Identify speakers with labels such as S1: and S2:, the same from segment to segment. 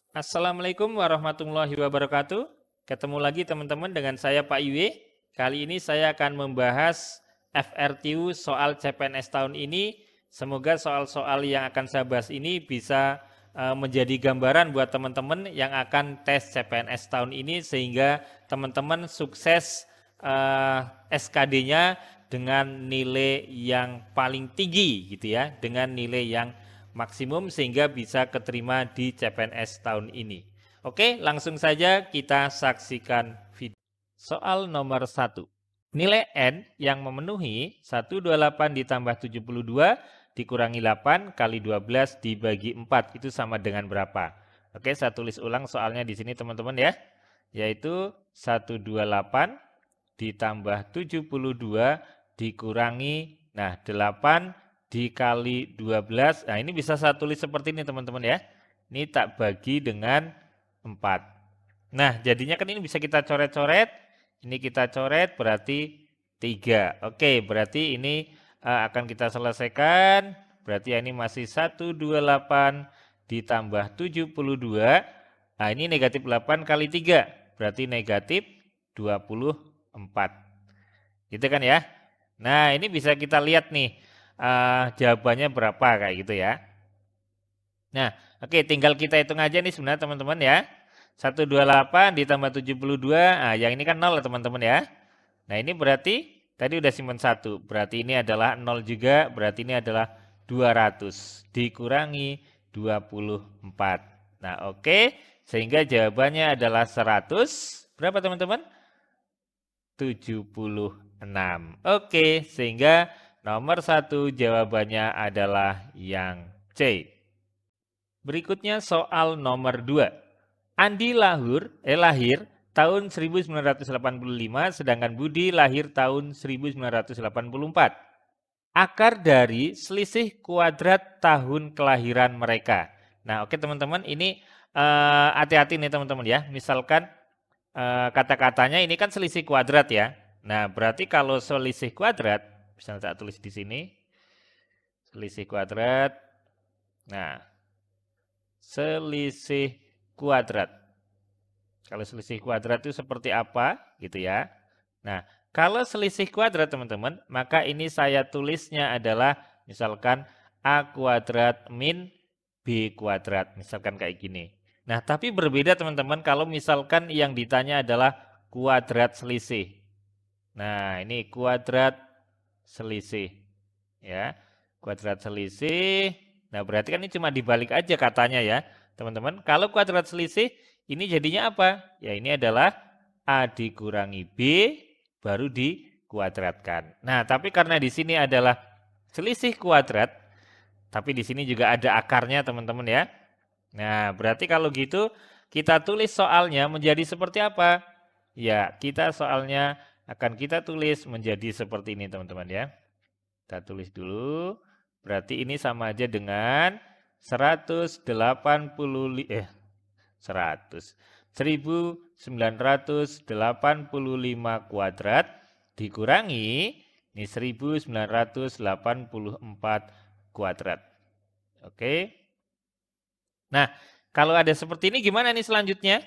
S1: Assalamualaikum warahmatullahi wabarakatuh. Ketemu lagi teman-teman dengan saya Pak Iwe. Kali ini saya akan membahas FRTU soal CPNS tahun ini. Semoga soal-soal yang akan saya bahas ini bisa menjadi gambaran buat teman-teman yang akan tes CPNS tahun ini sehingga teman-teman sukses SKD-nya dengan nilai yang paling tinggi gitu ya, dengan nilai yang maksimum sehingga bisa keterima di CPNS tahun ini. Oke, langsung saja kita saksikan video. Soal nomor 1. Nilai N yang memenuhi 128 ditambah 72 dikurangi 8 kali 12 dibagi 4 itu sama dengan berapa? Oke, saya tulis ulang soalnya di sini teman-teman ya. Yaitu 128 ditambah 72 dikurangi 8 dikali 12. Nah, ini bisa saya tulis seperti ini teman-teman ya. Ini tak bagi dengan 4. Nah, jadinya kan ini bisa kita coret-coret. Ini kita coret berarti 3. Oke, berarti ini akan kita selesaikan. Berarti ini masih 128 ditambah 72. Nah, ini negatif 8 kali 3. Berarti negatif 24. Gitu kan ya. Nah, ini bisa kita lihat nih jawabannya berapa kayak gitu ya. Nah, oke, tinggal kita hitung aja nih sebenarnya teman-teman ya. 128 ditambah 72, nah yang ini kan 0 ya teman-teman ya. Nah, ini berarti tadi udah simpan 1, berarti ini adalah 0 juga, berarti ini adalah 200 dikurangi 24. Nah, oke, sehingga jawabannya adalah 100. Berapa teman-teman? 76. Oke, sehingga nomor 1 jawabannya adalah yang C. Berikutnya soal nomor 2. Andi lahir tahun 1985 sedangkan Budi lahir tahun 1984. Akar dari selisih kuadrat tahun kelahiran mereka. Nah, oke teman-teman, ini hati-hati nih teman-teman ya. Misalkan kata-katanya ini kan selisih kuadrat ya. Nah, berarti kalau selisih kuadrat, bisa saya tulis di sini. Selisih kuadrat. Nah, selisih kuadrat. Kalau selisih kuadrat itu seperti apa gitu ya. Nah, kalau selisih kuadrat teman-teman, maka ini saya tulisnya adalah misalkan A kuadrat min B kuadrat. Misalkan kayak gini. Nah, tapi berbeda teman-teman kalau misalkan yang ditanya adalah kuadrat selisih. Nah, ini kuadrat selisih. Ya, kuadrat selisih. Nah, berarti kan ini cuma dibalik aja katanya ya. Teman-teman, kalau kuadrat selisih ini jadinya apa? Ya, ini adalah A dikurangi B baru dikuadratkan. Nah, tapi karena di sini adalah selisih kuadrat, tapi di sini juga ada akarnya teman-teman ya. Nah, berarti kalau gitu kita tulis soalnya menjadi seperti apa? Ya, kita soalnya akan kita tulis menjadi seperti ini teman-teman ya. Kita tulis dulu. Berarti ini sama aja dengan 100 1985 kuadrat dikurangi ini 1984 kuadrat. Oke. Nah, kalau ada seperti ini gimana nih selanjutnya?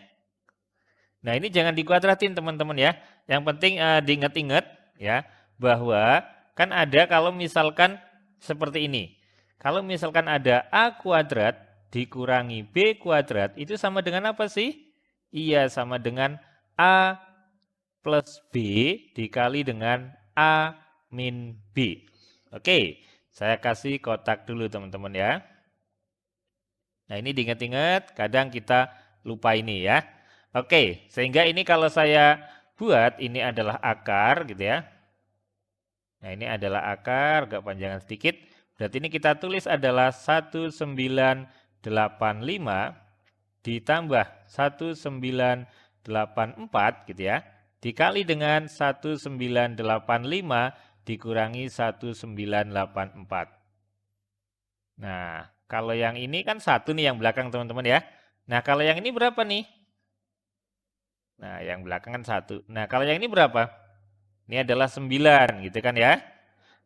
S1: Nah, ini jangan dikuadratin teman-teman ya. Yang penting diingat-ingat ya bahwa kan ada kalau misalkan seperti ini. Kalau misalkan ada A kuadrat dikurangi B kuadrat itu sama dengan apa sih? Iya, sama dengan A plus B dikali dengan A min B. Oke, saya kasih kotak dulu teman-teman ya. Nah, ini diingat-ingat, kadang kita lupa ini ya. Oke, sehingga ini kalau saya buat ini adalah akar gitu ya. Nah, ini adalah akar, agak panjangan sedikit. Berarti ini kita tulis adalah 1985 ditambah 1984 gitu ya. Dikali dengan 1985 dikurangi 1984. Nah, kalau yang ini kan 1 nih yang belakang teman-teman ya. Nah, kalau yang ini berapa nih? Nah, yang belakang kan 1. Nah, kalau yang ini berapa? Ini adalah 9 gitu kan ya.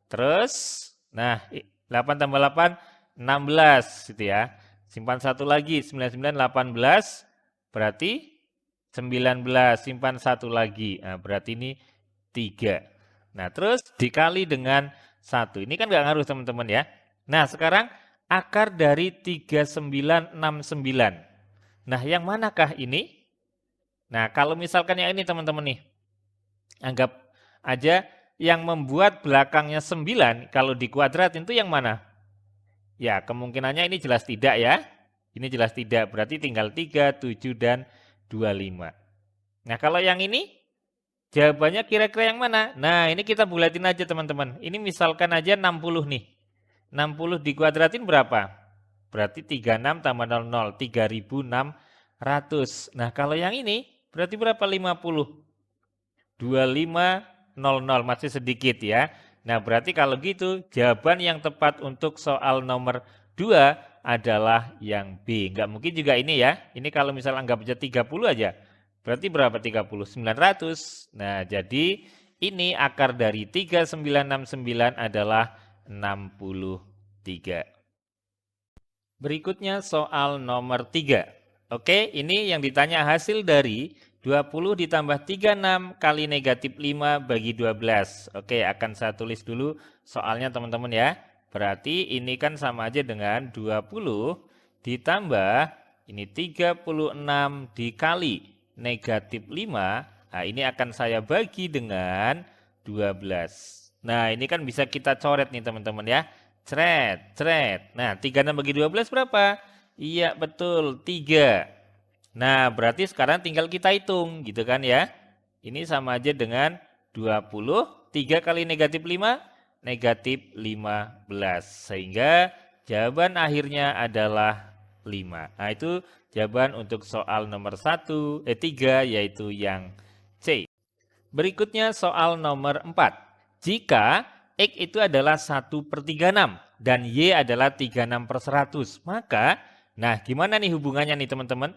S1: Terus, nah 8 tambah 8, 16 gitu ya. Simpan satu lagi, 99, 18, berarti 19, simpan satu lagi. Nah, berarti ini 3. Nah, terus dikali dengan 1. Ini kan nggak ngaruh teman-teman ya. Nah, sekarang akar dari 3969. Nah, yang manakah ini? Nah, kalau misalkan yang ini teman-teman nih. Anggap aja yang membuat belakangnya 9, kalau dikuadratin itu yang mana? Ya, kemungkinannya ini jelas tidak ya. Ini jelas tidak, berarti tinggal 3, 7, dan 25. Nah, kalau yang ini, jawabannya kira-kira yang mana? Nah, ini kita bulatin aja teman-teman. Ini misalkan aja 60 nih. 60 dikuadratin berapa? Berarti 36 tambah 00, 3600. Nah, kalau yang ini, berarti berapa? 50. 2500, masih sedikit ya. Nah, berarti kalau gitu jawaban yang tepat untuk soal nomor 2 adalah yang B. Enggak mungkin juga ini ya. Ini kalau misal anggap aja 30 aja. Berarti berapa 30? 900. Nah, jadi ini akar dari 3969 adalah 63. Berikutnya soal nomor 3. Oke, ini yang ditanya hasil dari 20 ditambah 36 kali negatif 5 bagi 12. Oke, akan saya tulis dulu soalnya teman-teman ya. Berarti ini kan sama aja dengan 20 ditambah ini 36 dikali negatif 5. Nah, ini akan saya bagi dengan 12. Nah, ini kan bisa kita coret nih teman-teman ya. Cret. Nah, 36 bagi 12 berapa? Iya, betul, 3. Nah, berarti sekarang tinggal kita hitung, gitu kan ya. Ini sama aja dengan 20, 3 kali negatif 5, negatif 15. Sehingga jawaban akhirnya adalah 5. Nah, itu jawaban untuk soal nomor 3, yaitu yang C. Berikutnya soal nomor 4. Jika X itu adalah 1/36 dan Y adalah 36/100, maka, nah gimana nih hubungannya nih teman-teman?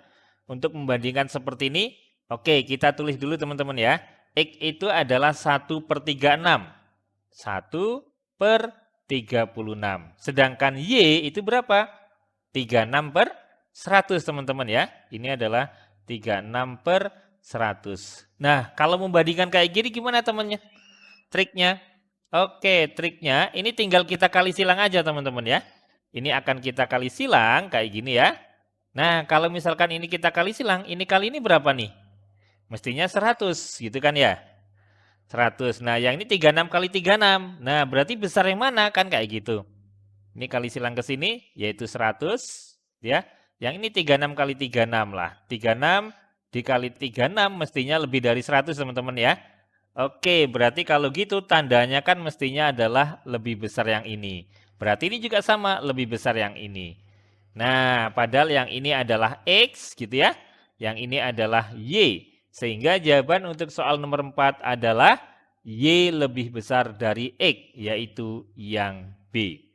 S1: Untuk membandingkan seperti ini, oke kita tulis dulu teman-teman ya. X itu adalah 1/36. 1/36. Sedangkan Y itu berapa? 36/100 teman-teman ya. Ini adalah 36/100. Nah, kalau membandingkan kayak gini gimana temannya? Triknya? Oke, triknya ini tinggal kita kali silang aja teman-teman ya. Ini akan kita kali silang kayak gini ya. Nah, kalau misalkan ini kita kali silang, ini kali ini berapa nih? Mestinya 100 gitu kan ya. 100. Nah, yang ini 36 kali 36. Nah, berarti besar yang mana kan kayak gitu. Ini kali silang ke sini yaitu 100 ya. Yang ini 36 kali 36 lah. 36 dikali 36 mestinya lebih dari 100 teman-teman ya. Oke, berarti kalau gitu tandanya kan mestinya adalah lebih besar yang ini. Berarti ini juga sama, lebih besar yang ini. Nah, padahal yang ini adalah X gitu ya. Yang ini adalah Y. Sehingga jawaban untuk soal nomor 4 adalah Y lebih besar dari X, yaitu yang B.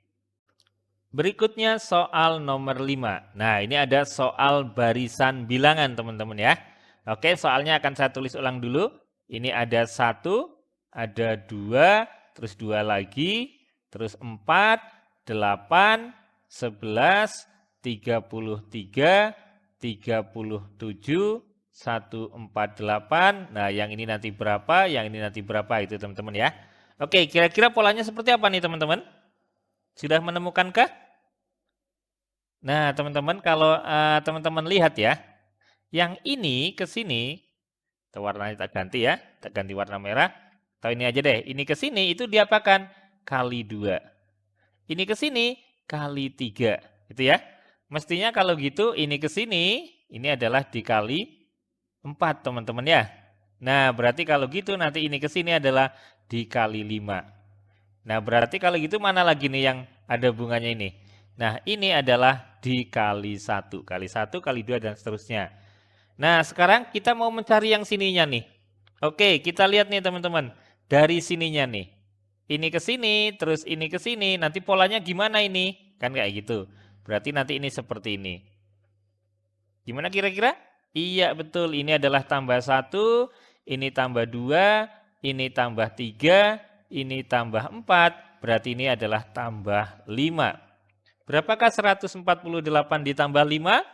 S1: Berikutnya soal nomor 5. Nah, ini ada soal barisan bilangan teman-teman ya. Oke, soalnya akan saya tulis ulang dulu. Ini ada 1, ada 2, terus 2 lagi, terus 4, 8, 11, 33, 37, 148. Nah, yang ini nanti berapa, yang ini nanti berapa itu teman-teman ya. Oke, kira-kira polanya seperti apa nih teman-teman? Sudah menemukankah? Nah, teman-teman kalau teman-teman lihat ya, yang ini ke sini, warnanya tak ganti ya, tak ganti warna merah. Atau ini aja deh, ini ke sini itu diapakan? Kali 2. Ini ke sini kali 3, gitu ya. Mestinya kalau gitu ini ke sini, ini adalah dikali 4 teman-teman ya. Nah, berarti kalau gitu nanti ini ke sini adalah dikali 5. Nah, berarti kalau gitu mana lagi nih yang ada bunganya ini? Nah, ini adalah dikali 1. Kali 1, kali 2, dan seterusnya. Nah, sekarang kita mau mencari yang sininya nih. Oke, kita lihat nih teman-teman. Dari sininya nih. Ini ke sini, terus ini ke sini. Nanti polanya gimana ini? Kan kayak gitu. Berarti nanti ini seperti ini. Gimana kira-kira? Iya, betul. Ini adalah tambah 1, ini tambah 2, ini tambah 3, ini tambah 4. Berarti ini adalah tambah 5. Berapakah 148 ditambah 5?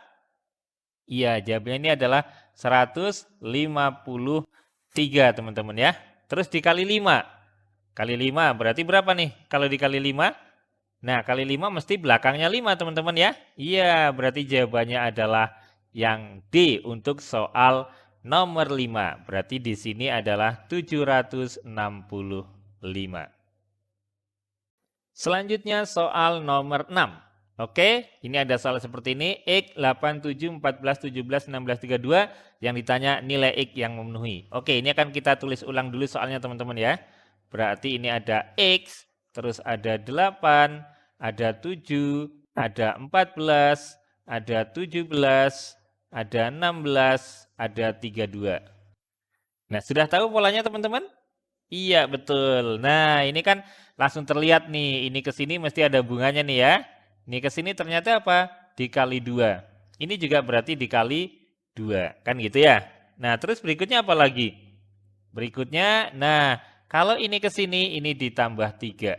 S1: Iya, jawabannya ini adalah 153 teman-teman ya. Terus dikali 5. Kali 5 berarti berapa nih kalau dikali 5? Nah, kali 5 mesti belakangnya 5 teman-teman ya. Iya, berarti jawabannya adalah yang D untuk soal nomor 5. Berarti di sini adalah 765. Selanjutnya soal nomor 6. Oke, ini ada soal seperti ini. X 8, 7, 14, 17, 16, 32 yang ditanya nilai X yang memenuhi. Oke, ini akan kita tulis ulang dulu soalnya teman-teman ya. Berarti ini ada X, terus ada 8, ada 7, ada 14, ada 17, ada 16, ada 32. Nah, sudah tahu polanya teman-teman? Iya, betul. Nah, ini kan langsung terlihat nih, ini ke sini mesti ada bunganya nih ya. Ini ke sini ternyata apa? Dikali 2. Ini juga berarti dikali 2, kan gitu ya. Nah, terus berikutnya apa lagi? Berikutnya, nah, kalau ini ke sini, ini ditambah 3.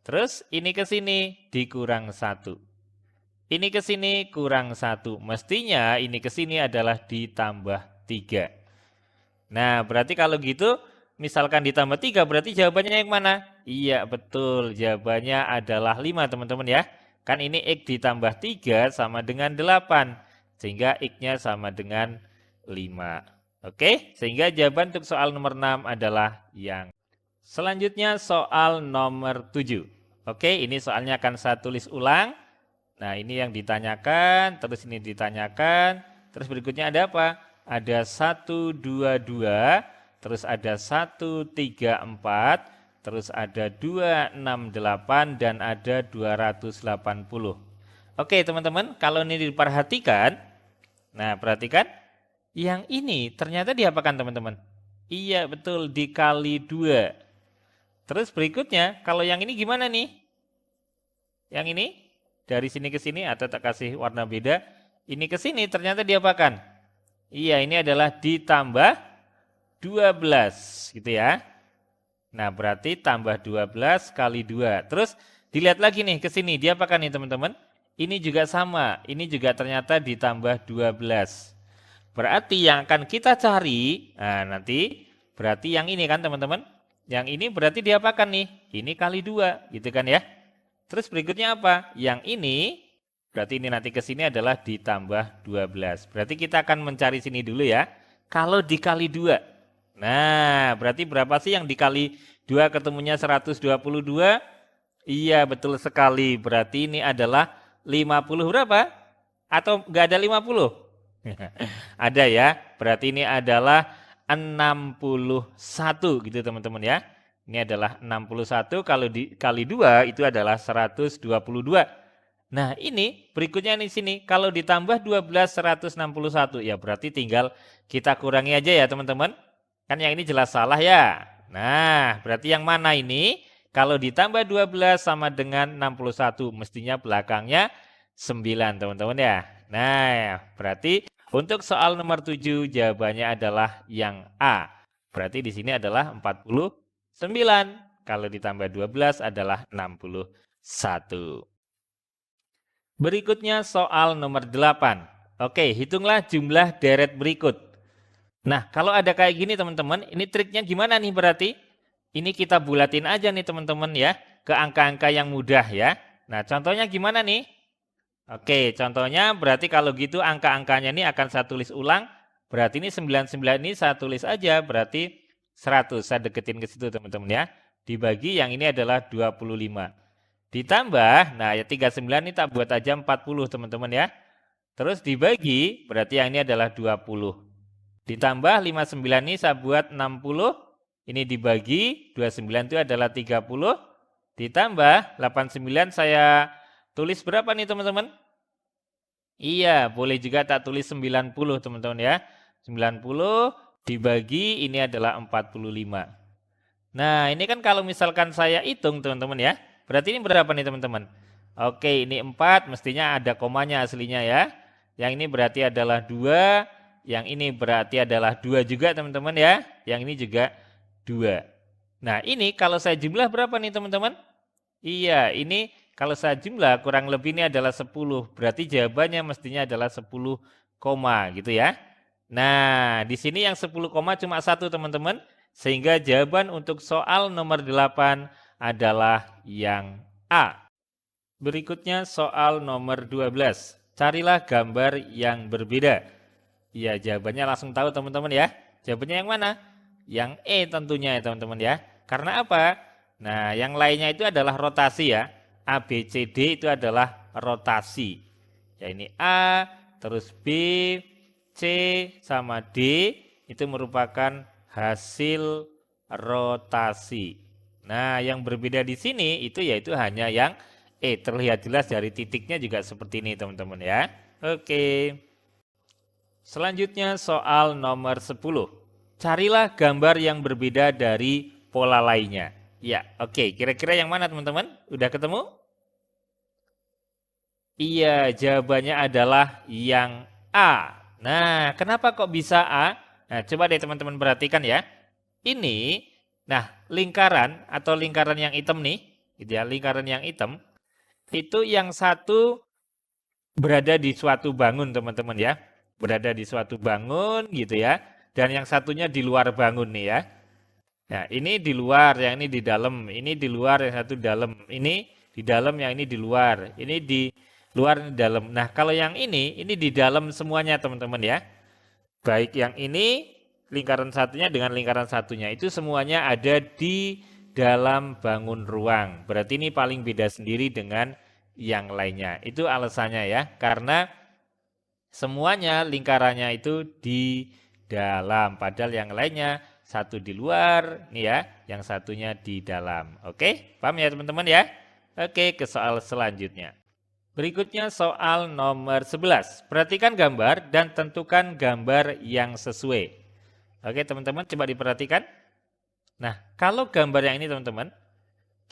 S1: Terus ini ke sini dikurang 1. Ini ke sini kurang 1. Mestinya ini ke sini adalah ditambah 3. Nah, berarti kalau gitu, misalkan ditambah 3, berarti jawabannya yang mana? Iya, betul. Jawabannya adalah 5, teman-teman ya. Kan ini X ditambah 3 sama dengan 8. Sehingga X-nya sama dengan 5. Oke, sehingga jawaban untuk soal nomor 6 adalah yang. Selanjutnya soal nomor 7. Oke, ini soalnya akan saya tulis ulang. Nah, ini yang ditanyakan, terus ini ditanyakan, terus berikutnya ada apa? Ada 122, terus ada 134, terus ada 268 dan ada 280. Oke, teman-teman, kalau ini diperhatikan, nah perhatikan, yang ini ternyata diapakan teman-teman? Iya, betul, dikali 2. Terus berikutnya, kalau yang ini gimana nih? Yang ini? Dari sini ke sini atau tak kasih warna beda, ini ke sini ternyata diapakan? Iya, ini adalah ditambah 12 gitu ya. Nah, berarti tambah 12 kali 2. Terus dilihat lagi nih ke sini, diapakan nih teman-teman? Ini juga sama, ini juga ternyata ditambah 12. Berarti yang akan kita cari, nah nanti berarti yang ini kan teman-teman? Yang ini berarti diapakan nih? Ini kali 2 gitu kan ya. Terus berikutnya apa? Yang ini, berarti ini nanti ke sini adalah ditambah 12. Berarti kita akan mencari sini dulu ya. Kalau dikali 2. Nah, berarti berapa sih yang dikali 2 ketemunya 122? Iya, betul sekali. Berarti ini adalah 50 berapa? Atau enggak ada 50? Ada ya. Berarti ini adalah 61 gitu teman-teman ya. Ini adalah 61, kalau dikali 2 itu adalah 122. Nah ini berikutnya di sini, kalau ditambah 12 161, ya berarti tinggal kita kurangi aja ya teman-teman. Kan yang ini jelas salah ya. Nah berarti yang mana ini? Kalau ditambah 12 sama dengan 61, mestinya belakangnya 9 teman-teman ya. Nah berarti untuk soal nomor 7 jawabannya adalah yang A. Berarti di sini adalah 49. Kalau ditambah 12 adalah 61. Berikutnya soal nomor 8. Oke, hitunglah jumlah deret berikut. Nah, kalau ada kayak gini teman-teman, ini triknya gimana nih berarti? Ini kita bulatin aja nih teman-teman ya, ke angka-angka yang mudah ya. Nah, contohnya gimana nih? Oke, contohnya berarti kalau gitu angka-angkanya ini akan saya tulis ulang. Berarti ini 99 ini saya tulis aja, berarti 100. Saya deketin ke situ teman-teman ya. Dibagi yang ini adalah 25. Ditambah, nah ya 39 ini tak buat aja 40 teman-teman ya. Terus dibagi, berarti yang ini adalah 20. Ditambah 59 ini saya buat 60. Ini dibagi, 29 itu adalah 30. Ditambah 89 saya tulis berapa nih teman-teman? Iya, boleh juga tak tulis 90 teman-teman ya. 90 dibagi ini adalah 45. Nah, ini kan kalau misalkan saya hitung teman-teman ya. Berarti ini berapa nih teman-teman? Oke, ini 4, mestinya ada komanya aslinya ya. Yang ini berarti adalah 2, yang ini berarti adalah 2 juga teman-teman ya. Yang ini juga 2. Nah, ini kalau saya jumlah berapa nih teman-teman? Iya, ini Kalau saya jumlah kurang lebih ini adalah 10. Berarti jawabannya mestinya adalah 10, gitu ya. Nah, di sini yang 10, cuma 1 teman-teman. Sehingga jawaban untuk soal nomor 8 adalah yang A. Berikutnya soal nomor 12. Carilah gambar yang berbeda. Ya, jawabannya langsung tahu teman-teman ya. Jawabannya yang mana? Yang E tentunya ya teman-teman ya. Karena apa? Nah, yang lainnya itu adalah rotasi ya. A, B, C, D itu adalah rotasi. Ya ini A, terus B, C, sama D itu merupakan hasil rotasi. Nah, yang berbeda di sini itu yaitu hanya yang E. Terlihat jelas dari titiknya juga seperti ini teman-teman ya. Oke. Selanjutnya soal nomor 10. Carilah gambar yang berbeda dari pola lainnya. Ya, oke. Kira-kira yang mana teman-teman? Udah ketemu? Iya, jawabannya adalah yang A. Nah, kenapa kok bisa A? Nah, coba deh teman-teman perhatikan ya. Ini, nah lingkaran atau lingkaran yang hitam nih, gitu ya, lingkaran yang hitam, itu yang satu berada di suatu bangun teman-teman ya. Berada di suatu bangun gitu ya. Dan yang satunya di luar bangun nih ya. Nah ini di luar, yang ini di dalam. Ini di luar, yang satu di dalam. Ini di dalam, yang ini di luar. Ini di luar, ini di dalam. Nah kalau yang ini di dalam semuanya teman-teman ya. Baik yang ini, lingkaran satunya dengan lingkaran satunya. Itu semuanya ada di dalam bangun ruang. Berarti ini paling beda sendiri dengan yang lainnya. Itu alasannya ya, karena semuanya lingkarannya itu di dalam, padahal yang lainnya satu di luar, nih ya, yang satunya di dalam. Oke, paham ya teman-teman ya? Oke, ke soal selanjutnya. Berikutnya soal nomor 11. Perhatikan gambar dan tentukan gambar yang sesuai. Oke teman-teman, coba diperhatikan. Nah, kalau gambar yang ini teman-teman,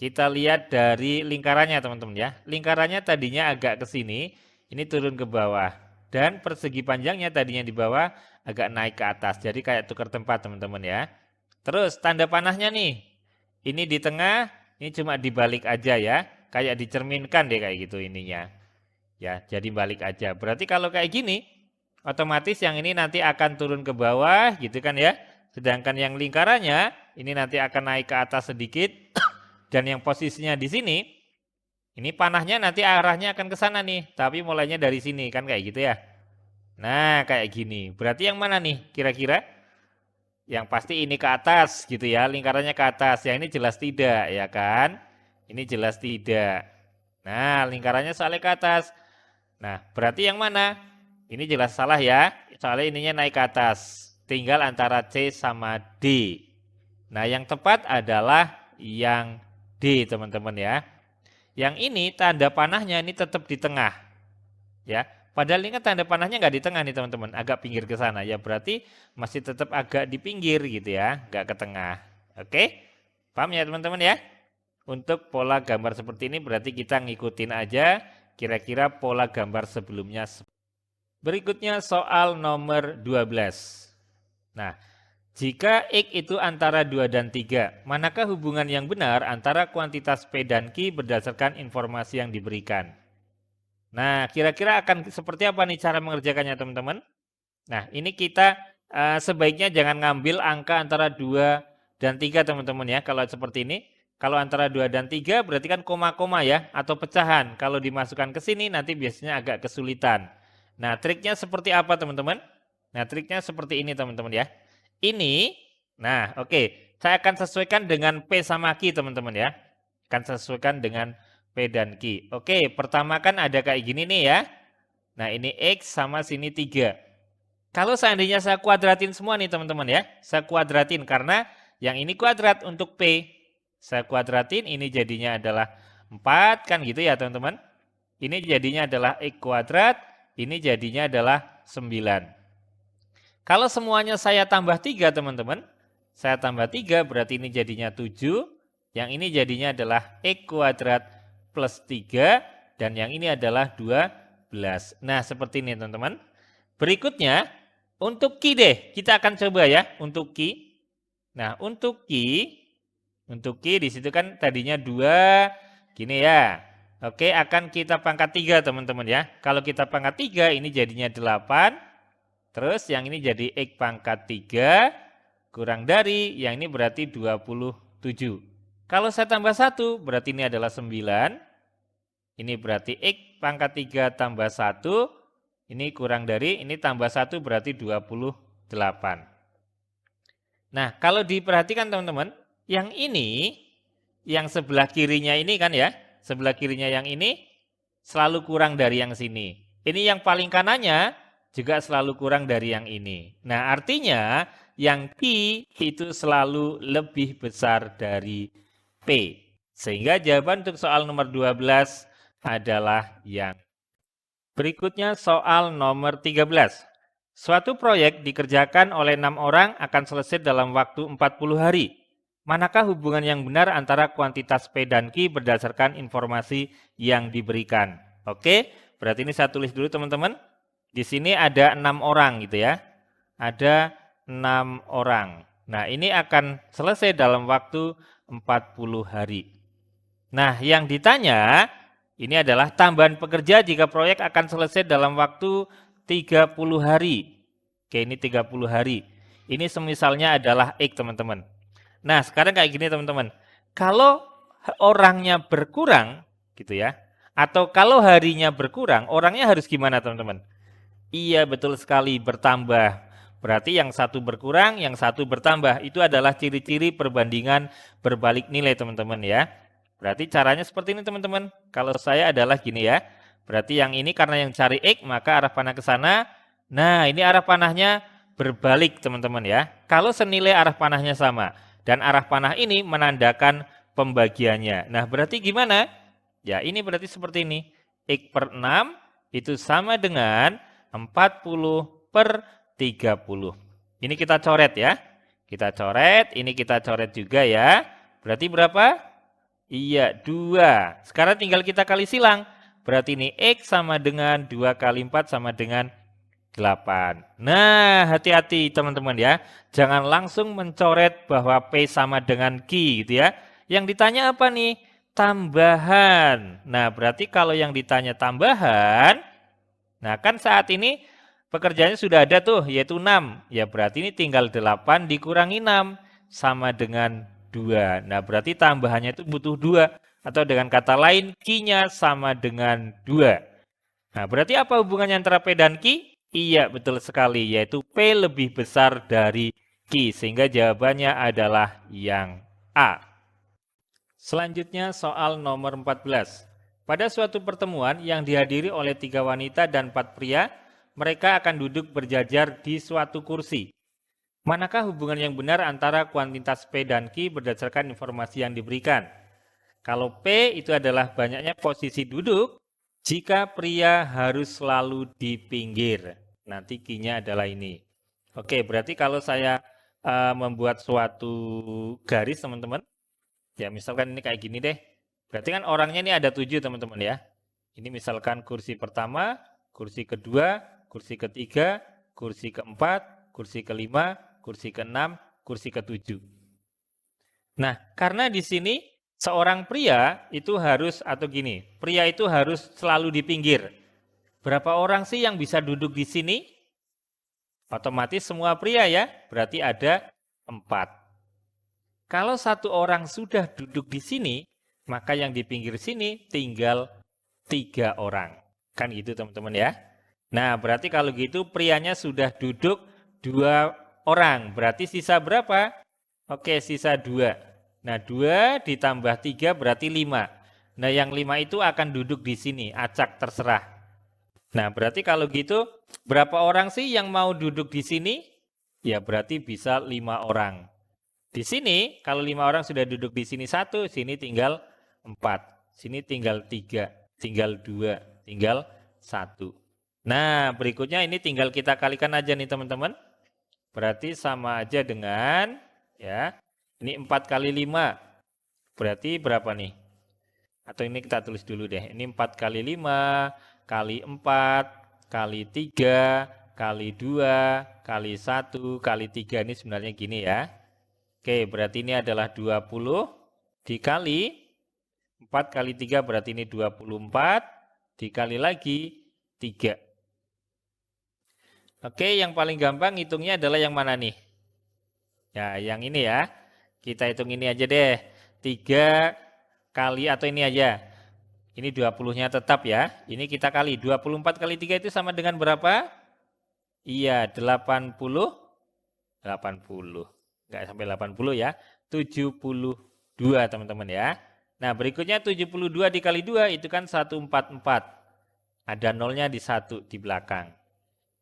S1: kita lihat dari lingkarannya teman-teman ya. Lingkarannya tadinya agak ke sini, ini turun ke bawah. Dan persegi panjangnya tadinya di bawah agak naik ke atas. Jadi kayak tukar tempat teman-teman ya. Terus tanda panahnya nih. Ini di tengah, ini cuma dibalik aja ya. Kayak dicerminkan deh kayak gitu ininya. Ya, jadi balik aja. Berarti kalau kayak gini, otomatis yang ini nanti akan turun ke bawah gitu kan ya. Sedangkan yang lingkarannya ini nanti akan naik ke atas sedikit. Dan yang posisinya di sini, ini panahnya nanti arahnya akan ke sana nih. Tapi mulainya dari sini kan kayak gitu ya. Nah kayak gini. Berarti yang mana nih kira-kira? Yang pasti ini ke atas gitu ya. Lingkarannya ke atas. Yang ini jelas tidak ya kan. Ini jelas tidak. Nah lingkarannya soalnya ke atas. Nah berarti yang mana? Ini jelas salah ya. Soalnya ininya naik ke atas. Tinggal antara C sama D. Nah yang tepat adalah yang D teman-teman ya. Yang ini tanda panahnya ini tetap di tengah. Ya, padahal ini kan tanda panahnya nggak di tengah nih teman-teman, agak pinggir ke sana. Ya berarti masih tetap agak di pinggir gitu ya, nggak ke tengah. Oke, paham ya teman-teman ya? Untuk pola gambar seperti ini berarti kita ngikutin aja kira-kira pola gambar sebelumnya. Berikutnya soal nomor 12. Nah, jika X itu antara 2 dan 3, manakah hubungan yang benar antara kuantitas P dan Q berdasarkan informasi yang diberikan? Nah, kira-kira akan seperti apa nih cara mengerjakannya teman-teman? Nah, ini kita sebaiknya jangan ngambil angka antara 2 dan 3 teman-teman ya, kalau seperti ini. Kalau antara 2 dan 3 berarti kan koma-koma ya, atau pecahan. Kalau dimasukkan ke sini nanti biasanya agak kesulitan. Nah, triknya seperti apa teman-teman? Nah, triknya seperti ini teman-teman ya. Ini, nah oke, saya akan sesuaikan dengan P sama Q teman-teman ya. Akan sesuaikan dengan P dan Q. Oke, pertama kan ada kayak gini nih ya. Nah ini X sama sini 3. Kalau seandainya saya kuadratin semua nih teman-teman ya. Saya kuadratin karena yang ini kuadrat untuk P. Saya kuadratin, ini jadinya adalah 4 kan gitu ya teman-teman. Ini jadinya adalah X kuadrat, ini jadinya adalah 9. Kalau semuanya saya tambah 3 teman-teman, saya tambah 3 berarti ini jadinya 7, yang ini jadinya adalah X kuadrat plus 3, dan yang ini adalah 12. Nah seperti ini teman-teman. Berikutnya, untuk Q deh, kita akan coba ya untuk Q. Nah untuk Q di situ kan tadinya 2, gini ya. Oke, akan kita pangkat 3 teman-teman ya. Kalau kita pangkat 3 ini jadinya 8. Terus yang ini jadi X pangkat 3 kurang dari, yang ini berarti 27. Kalau saya tambah 1 berarti ini adalah 9. Ini berarti X pangkat 3 tambah 1. Ini kurang dari, ini tambah 1 berarti 28. Nah, kalau diperhatikan teman-teman, yang ini, yang sebelah kirinya ini kan ya, sebelah kirinya yang ini selalu kurang dari yang sini. Ini yang paling kanannya juga selalu kurang dari yang ini. Nah, artinya yang Q itu selalu lebih besar dari P. Sehingga jawaban untuk soal nomor 12 adalah yang berikutnya soal nomor 13. Suatu proyek dikerjakan oleh 6 orang akan selesai dalam waktu 40 hari. Manakah hubungan yang benar antara kuantitas P dan Q berdasarkan informasi yang diberikan? Oke, berarti ini saya tulis dulu teman-teman. Di sini ada 6 orang gitu ya. Ada 6 orang. Nah, ini akan selesai dalam waktu 40 hari. Nah, yang ditanya ini adalah tambahan pekerja jika proyek akan selesai dalam waktu 30 hari. Oke, ini 30 hari. Ini semisalnya adalah X, teman-teman. Nah, sekarang kayak gini, teman-teman. Kalau orangnya berkurang, gitu ya, atau kalau harinya berkurang, orangnya harus gimana, teman-teman? Iya, betul sekali, bertambah. Berarti yang satu berkurang, yang satu bertambah. Itu adalah ciri-ciri perbandingan berbalik nilai, teman-teman ya. Berarti caranya seperti ini, teman-teman. Kalau saya adalah gini ya. Berarti yang ini karena yang cari X, maka arah panah ke sana. Nah, ini arah panahnya berbalik, teman-teman ya. Kalau senilai arah panahnya sama. Dan arah panah ini menandakan pembagiannya. Nah, berarti gimana? Ya, ini berarti seperti ini. X per 6 itu sama dengan 40 per 30. Ini kita coret ya. Kita coret, ini kita coret juga ya. Berarti berapa? Iya, 2. Sekarang tinggal kita kali silang. Berarti ini X sama dengan 2 kali 4 sama dengan 8. Nah, hati-hati teman-teman ya. Jangan langsung mencoret bahwa P sama dengan Q gitu ya. Yang ditanya apa nih? Tambahan. Nah, berarti kalau yang ditanya tambahan, nah kan saat ini pekerjaannya sudah ada tuh, yaitu 6. Ya berarti ini tinggal 8 dikurangi 6 sama dengan 2. Nah, berarti tambahannya itu butuh 2. Atau dengan kata lain, Q-nya sama dengan 2. Nah, berarti apa hubungannya antara P dan Q? Iya, betul sekali, yaitu P lebih besar dari Q. Sehingga jawabannya adalah yang A. Selanjutnya soal nomor 14. Pada suatu pertemuan yang dihadiri oleh 3 wanita dan 4 pria, mereka akan duduk berjajar di suatu kursi. Manakah hubungan yang benar antara kuantitas P dan Q berdasarkan informasi yang diberikan? Kalau P itu adalah banyaknya posisi duduk, jika pria harus selalu di pinggir. Nanti Q-nya adalah ini. Oke, berarti kalau saya membuat suatu garis, teman-teman, ya misalkan ini kayak gini deh. Berarti kan orangnya ini ada 7, teman-teman ya. Ini misalkan kursi pertama, kursi kedua, kursi ketiga, kursi keempat, kursi kelima, kursi keenam, kursi ketujuh. Nah, karena di sini seorang pria itu harus, atau gini, pria itu harus selalu di pinggir. Berapa orang sih yang bisa duduk di sini? Otomatis semua pria ya, berarti ada 4. Kalau satu orang sudah duduk di sini, maka yang di pinggir sini tinggal 3 orang. Kan gitu teman-teman ya. Nah, berarti kalau gitu prianya sudah duduk 2 orang. Berarti sisa berapa? Oke, sisa 2. Nah, 2 ditambah 3 berarti 5. Nah, yang 5 itu akan duduk di sini, acak terserah. Nah, berarti kalau gitu berapa orang sih yang mau duduk di sini? Ya, berarti bisa 5 orang. Di sini, kalau 5 orang sudah duduk di sini 1, sini tinggal 4. Sini tinggal 3, tinggal 2, tinggal 1. Nah, berikutnya ini tinggal kita kalikan aja nih teman-teman. Berarti sama aja dengan, ya, ini 4 kali 5. Berarti berapa nih? Atau ini kita tulis dulu deh. Ini 4 kali 5, kali 4, kali 3, kali 2, kali 1, kali 3. Ini sebenarnya gini ya. Oke, berarti ini adalah 20 dikali 4 kali 3 berarti ini 24, dikali lagi 3. Oke, yang paling gampang hitungnya adalah yang mana nih? Ya, yang ini ya. Kita hitung ini aja deh. 3 kali atau ini aja. Ini 20-nya tetap ya. Ini kita kali. 24 kali 3 itu sama dengan berapa? Iya, 80. 80. Enggak sampai 80 ya. 72 teman-teman ya. Nah, berikutnya 72 dikali 2 itu kan 144. Ada nolnya di 1 di belakang.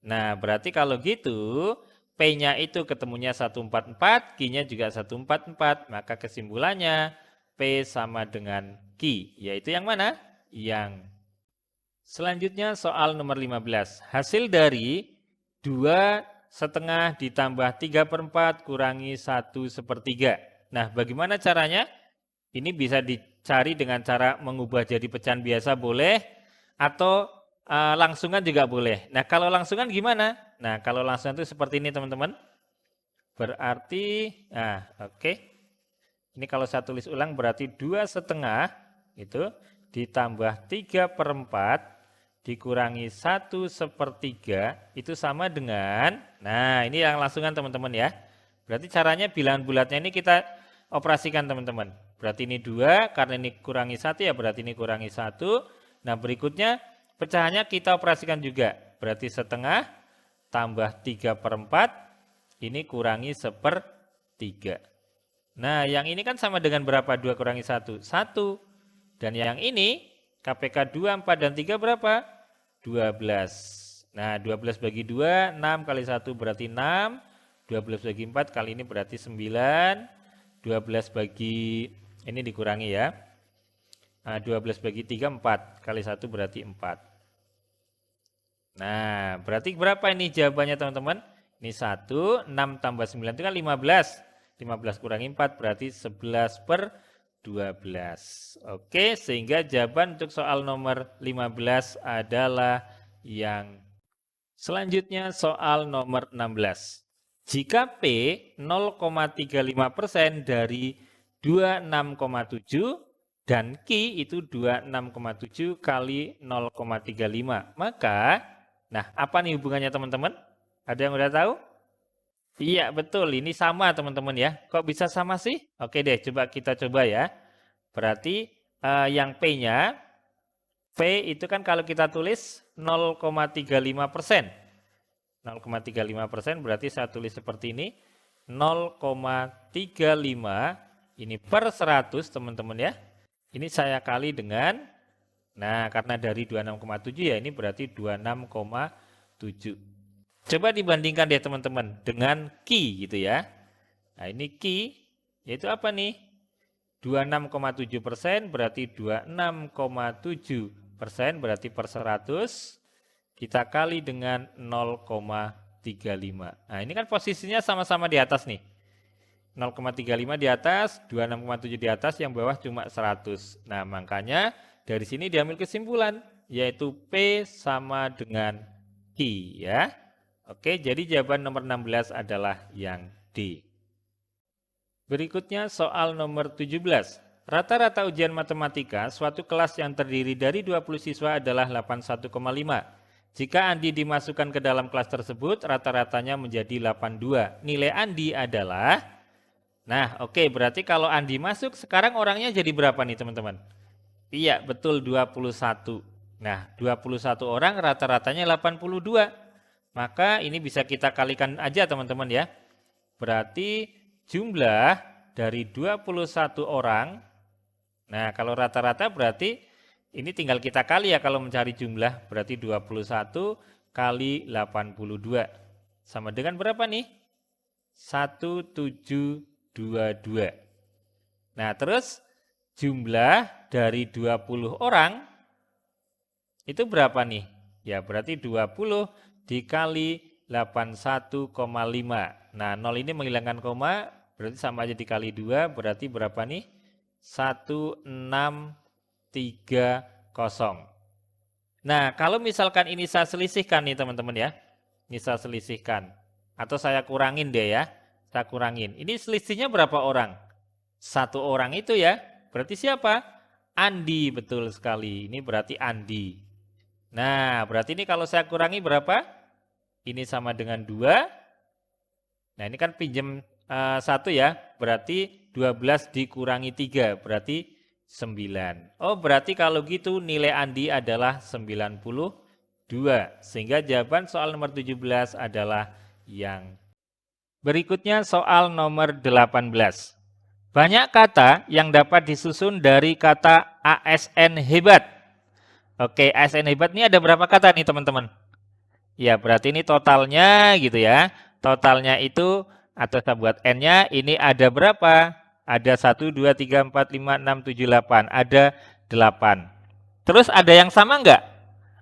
S1: Nah, berarti kalau gitu, P-nya itu ketemunya 144, Q-nya juga 144. Maka kesimpulannya, P sama dengan Q. Yaitu yang mana? Yang. Selanjutnya soal nomor 15. Hasil dari 2,5 ditambah 3/4 kurangi 1/3. Nah, bagaimana caranya? Ini bisa dicari dengan cara mengubah jadi pecahan biasa boleh, atau langsungan juga boleh. Nah, kalau langsungan gimana? Nah, kalau langsungan itu seperti ini teman-teman. Berarti, nah oke. Ini kalau saya tulis ulang berarti 2,5 itu ditambah 3/4 dikurangi 1/3 itu sama dengan, nah ini yang langsungan teman-teman ya. Berarti caranya bilangan bulatnya ini kita operasikan teman-teman. Berarti ini 2, karena ini kurangi 1 ya berarti ini kurangi 1. Nah berikutnya pecahannya kita operasikan juga. Berarti setengah tambah 3/4 ini kurangi 1/3. Nah yang ini kan sama dengan berapa? 2 kurangi 1? 1. Dan yang ini KPK 2, 4, dan 3 berapa? 12. Nah 12 bagi 2, 6 kali 1 berarti 6. 12 bagi 4 kali ini berarti 9. 12 bagi, ini dikurangi ya. Nah 12 bagi 3, 4. Kali 1 berarti 4. Nah berarti berapa ini jawabannya teman-teman? Ini 1, 6 tambah 9 itu kan 15. 15 kurangi 4 berarti 11/12. Oke, sehingga jawaban untuk soal nomor 15 adalah yang. Selanjutnya soal nomor 16. Jika P 0,35% dari 26,7 dan Q itu 26,7 kali 0,35, maka, nah apa nih hubungannya teman-teman? Ada yang udah tahu? Iya betul, ini sama teman-teman ya. Kok bisa sama sih? Oke deh, kita coba ya. Berarti yang P-nya, P itu kan kalau kita tulis 0,35%. 0,35% berarti saya tulis seperti ini. 0,35 ini per 100 teman-teman ya. Ini saya kali dengan, nah karena dari 26,7 ya ini berarti 26,7. Coba dibandingkan deh teman-teman dengan Q gitu ya. Nah ini Q yaitu apa nih? 26,7% berarti 26,7% berarti per 100 kita kali dengan 0,35. Nah ini kan posisinya sama-sama di atas nih. 0,35 di atas, 26,7 di atas, yang bawah cuma 100. Nah makanya dari sini diambil kesimpulan yaitu P sama dengan Q ya. Oke, jadi jawaban nomor 16 adalah yang D. Berikutnya soal nomor 17. Rata-rata ujian matematika suatu kelas yang terdiri dari 20 siswa adalah 81,5. Jika Andi dimasukkan ke dalam kelas tersebut, rata-ratanya menjadi 82. Nilai Andi adalah, nah oke, berarti kalau Andi masuk, sekarang orangnya jadi berapa nih teman-teman? Iya, betul 21. Nah, 21 orang rata-ratanya 82. Maka ini bisa kita kalikan aja teman-teman ya. Berarti jumlah dari 21 orang, nah kalau rata-rata berarti ini tinggal kita kali ya kalau mencari jumlah. Berarti 21 kali 82. Sama dengan berapa nih? 1722. Nah terus jumlah dari 20 orang itu berapa nih? Ya berarti 20 dikali 81,5. Nah 0 ini menghilangkan koma berarti sama aja dikali 2 berarti berapa nih? 1630. Nah kalau misalkan ini saya selisihkan nih teman-teman ya. Ini saya selisihkan. Atau saya kurangin deh ya. Saya kurangin. Ini selisihnya berapa orang? 1 orang itu ya. Berarti siapa? Andi, betul sekali. Ini berarti Andi. Nah, berarti ini kalau saya kurangi berapa? Ini sama dengan 2. Nah, ini kan pinjam 1 ya. Berarti 12 dikurangi 3, berarti 9. Oh, berarti kalau gitu nilai Andi adalah 92. Sehingga jawaban soal nomor 17 adalah yang berikutnya soal nomor 18. Banyak kata yang dapat disusun dari kata ASN hebat. Oke, ASN hebat ini ada berapa kata nih teman-teman? Ya, berarti ini totalnya gitu ya. Totalnya itu, atau saya buat N-nya, ini ada berapa? Ada 1, 2, 3, 4, 5, 6, 7, 8. Ada 8. Terus ada yang sama enggak?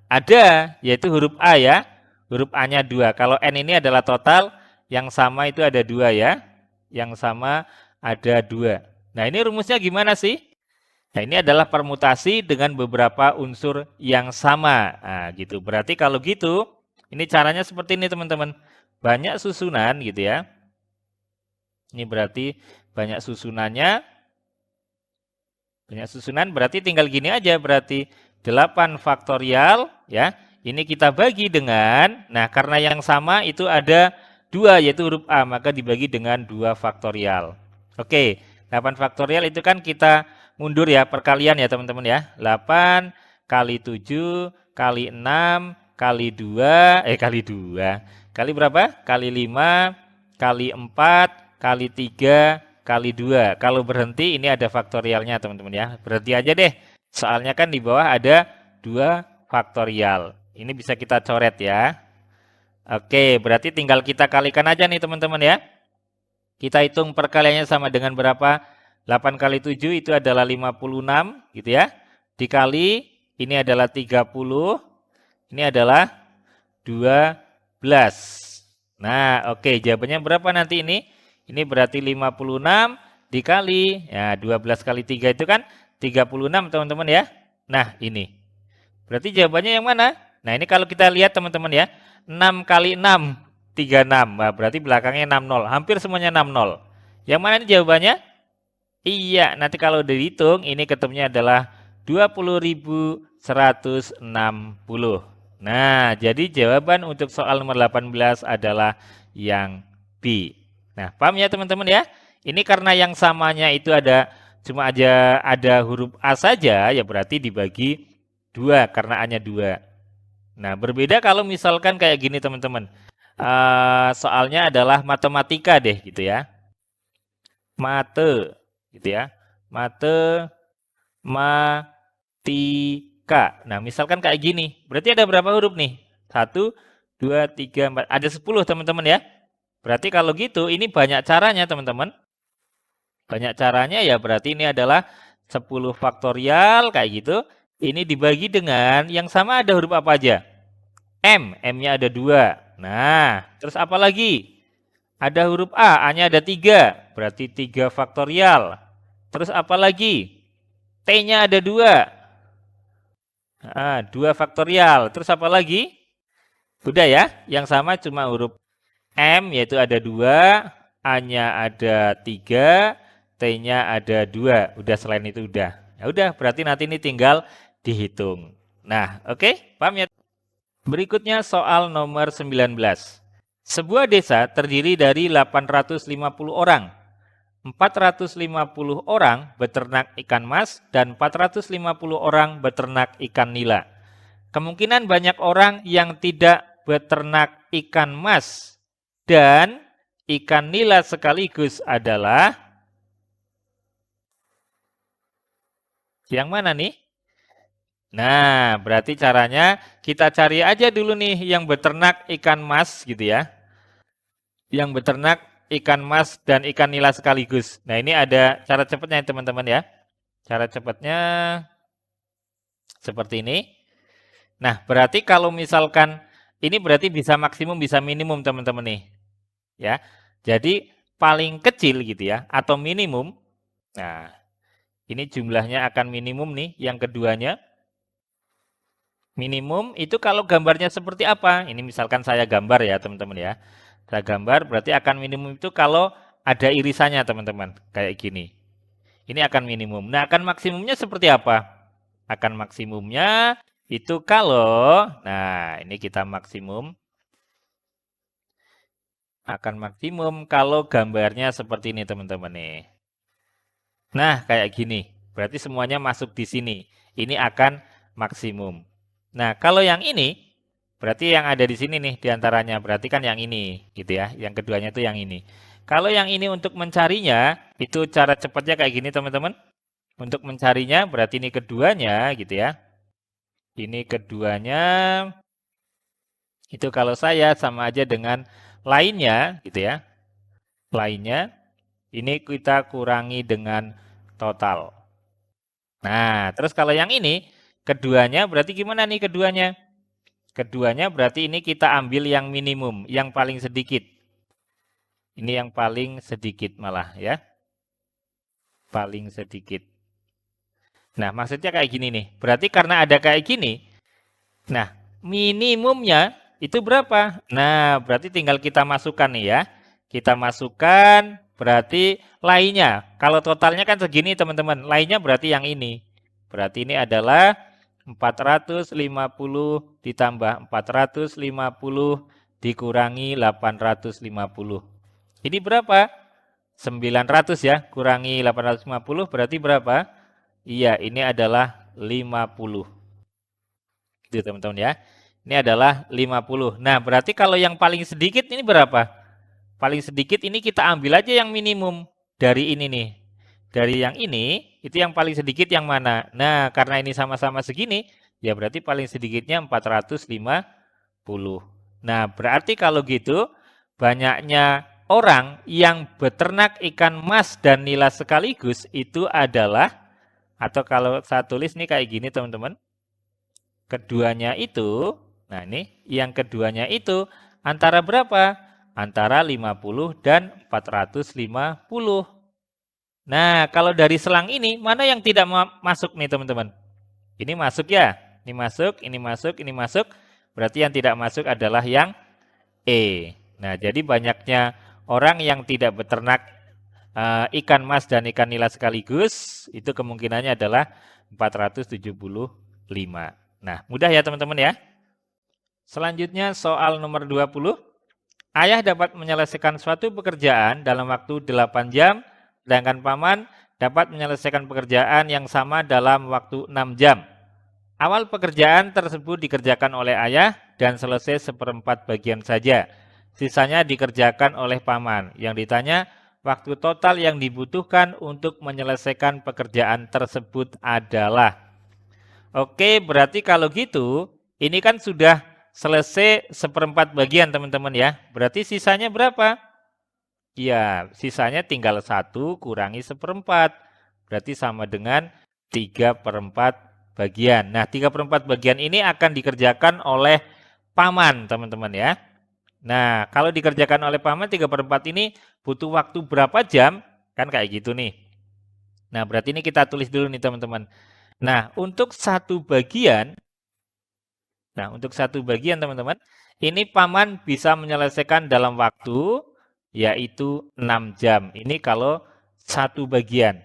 S1: Ada, yaitu huruf A ya. Huruf A-nya 2. Kalau N ini adalah total, yang sama itu ada 2 ya. Yang sama ada 2. Nah, ini rumusnya gimana sih? Nah, ini adalah permutasi dengan beberapa unsur yang sama. Nah, gitu. Berarti kalau gitu, ini caranya seperti ini teman-teman. Banyak susunan gitu ya. Ini berarti banyak susunannya. Banyak susunan berarti tinggal gini aja. Berarti 8 faktorial ya. Ini kita bagi dengan, nah karena yang sama itu ada 2 yaitu huruf A. Maka dibagi dengan 2 faktorial. Oke, 8 faktorial itu kan kita mundur ya, perkalian ya teman-teman ya. 8 kali 7 kali 6 kali 2, kali berapa? Kali 5, kali 4, kali 3, kali 2. Kalau berhenti ini ada faktorialnya teman-teman ya. Berhenti aja deh. Soalnya kan di bawah ada 2 faktorial. Ini bisa kita coret ya. Oke, berarti tinggal kita kalikan aja nih teman-teman ya. Kita hitung perkaliannya sama dengan berapa? 8 kali 7 itu adalah 56 gitu ya. Dikali ini adalah 30. Ini adalah 12. Nah, oke, jawabannya berapa nanti ini? Ini berarti 56 dikali ya 12 kali 3 itu kan 36 teman-teman ya. Nah, ini. Berarti jawabannya yang mana? Nah, ini kalau kita lihat teman-teman ya. 6 kali 6 36. Nah, berarti belakangnya 60. Hampir semuanya 60. Yang mana ini jawabannya? Iya, nanti kalau dihitung ini ketemunya adalah 20.160. Nah, jadi jawaban untuk soal nomor 18 adalah yang B. Nah, paham ya teman-teman ya? Ini karena yang samanya itu cuma aja ada huruf A saja, ya berarti dibagi 2 karena A-nya 2. Nah, berbeda kalau misalkan kayak gini teman-teman. Soalnya adalah matematika deh gitu ya. Mate gitu ya. Matematika. Nah, misalkan kayak gini. Berarti ada berapa huruf nih? 1, 2, 3, 4. Ada 10 teman-teman ya. Berarti kalau gitu ini banyak caranya teman-teman. Banyak caranya ya berarti ini adalah 10 faktorial kayak gitu. Ini dibagi dengan yang sama ada huruf apa aja? M. M-nya ada 2. Nah, terus apa lagi? Ada huruf A. A-nya ada 3. Berarti 3 faktorial. Terus apa lagi? T-nya ada 2. 2 faktorial. Terus apa lagi? Udah ya. Yang sama cuma huruf M yaitu ada 2. A-nya ada 3. T-nya ada 2. Udah selain itu udah. Ya udah berarti nanti ini tinggal dihitung. Nah, oke? Paham ya? Berikutnya soal nomor 19. Sebuah desa terdiri dari 850 orang. 450 orang beternak ikan mas dan 450 orang beternak ikan nila. Kemungkinan banyak orang yang tidak beternak ikan mas dan ikan nila sekaligus adalah yang mana nih? Nah, berarti caranya kita cari aja dulu nih yang beternak ikan mas gitu ya. Yang beternak ikan mas dan ikan nila sekaligus. Nah, ini ada cara cepatnya teman-teman ya. Cara cepatnya seperti ini. Nah, berarti kalau misalkan ini berarti bisa maksimum bisa minimum teman-teman nih. Ya. Jadi paling kecil gitu ya atau minimum. Nah, ini jumlahnya akan minimum nih yang keduanya. Minimum itu kalau gambarnya seperti apa? Ini misalkan saya gambar ya teman-teman ya. Saya gambar berarti akan minimum itu kalau ada irisannya teman-teman. Kayak gini. Ini akan minimum. Nah, akan maksimumnya seperti apa? Akan maksimumnya itu kalau, nah ini kita maksimum. Akan maksimum kalau gambarnya seperti ini teman-teman nih. Nah, kayak gini. Berarti semuanya masuk di sini. Ini akan maksimum. Nah, kalau yang ini, berarti yang ada di sini nih diantaranya. Berarti kan yang ini, gitu ya. Yang keduanya itu yang ini. Kalau yang ini untuk mencarinya, itu cara cepatnya kayak gini teman-teman. Untuk mencarinya, berarti ini keduanya, gitu ya. Ini keduanya, itu kalau saya sama aja dengan lainnya, gitu ya. Lainnya, ini kita kurangi dengan total. Nah, terus kalau yang ini, keduanya berarti gimana nih keduanya? Keduanya berarti ini kita ambil yang minimum, yang paling sedikit. Ini yang paling sedikit malah ya. Paling sedikit. Nah, maksudnya kayak gini nih. Berarti karena ada kayak gini, nah minimumnya itu berapa? Nah, berarti tinggal kita masukkan nih ya. Kita masukkan berarti lainnya. Kalau totalnya kan segini teman-teman. Lainnya berarti yang ini. Berarti ini adalah 450 ditambah 450 dikurangi 850. Ini berapa? 900 ya. Kurangi 850 berarti berapa? Iya, ini adalah 50. Gitu teman-teman ya. Ini adalah 50. Nah, berarti kalau yang paling sedikit ini berapa? Paling sedikit ini kita ambil aja yang minimum dari ini nih. Dari yang ini, itu yang paling sedikit yang mana? Nah, karena ini sama-sama segini, ya berarti paling sedikitnya 450. Nah, berarti kalau gitu, banyaknya orang yang beternak ikan mas dan nila sekaligus itu adalah, atau kalau saya tulis nih kayak gini teman-teman, keduanya itu, nah ini yang keduanya itu antara berapa? Antara 50 dan 450. Nah, kalau dari selang ini, mana yang tidak masuk nih teman-teman? Ini masuk ya? Ini masuk, ini masuk, ini masuk. Berarti yang tidak masuk adalah yang E. Nah, jadi banyaknya orang yang tidak beternak ikan mas dan ikan nila sekaligus, itu kemungkinannya adalah 475. Nah, mudah ya teman-teman ya. Selanjutnya soal nomor 20. Ayah dapat menyelesaikan suatu pekerjaan dalam waktu 8 jam, sedangkan paman dapat menyelesaikan pekerjaan yang sama dalam waktu 6 jam. Awal pekerjaan tersebut dikerjakan oleh ayah dan selesai seperempat bagian saja. Sisanya dikerjakan oleh paman. Yang ditanya, waktu total yang dibutuhkan untuk menyelesaikan pekerjaan tersebut adalah. Oke, berarti kalau gitu, ini kan sudah selesai seperempat bagian teman-teman ya. Berarti sisanya berapa? Ya, sisanya tinggal 1 kurangi seperempat. Berarti sama dengan 3/4 bagian. Nah, 3/4 bagian ini akan dikerjakan oleh paman teman-teman ya. Nah, kalau dikerjakan oleh paman 3/4 ini butuh waktu berapa jam? Kan kayak gitu nih. Nah, berarti ini kita tulis dulu nih teman-teman. Nah, untuk satu bagian, teman-teman, ini paman bisa menyelesaikan dalam waktu yaitu 6 jam. Ini kalau satu bagian.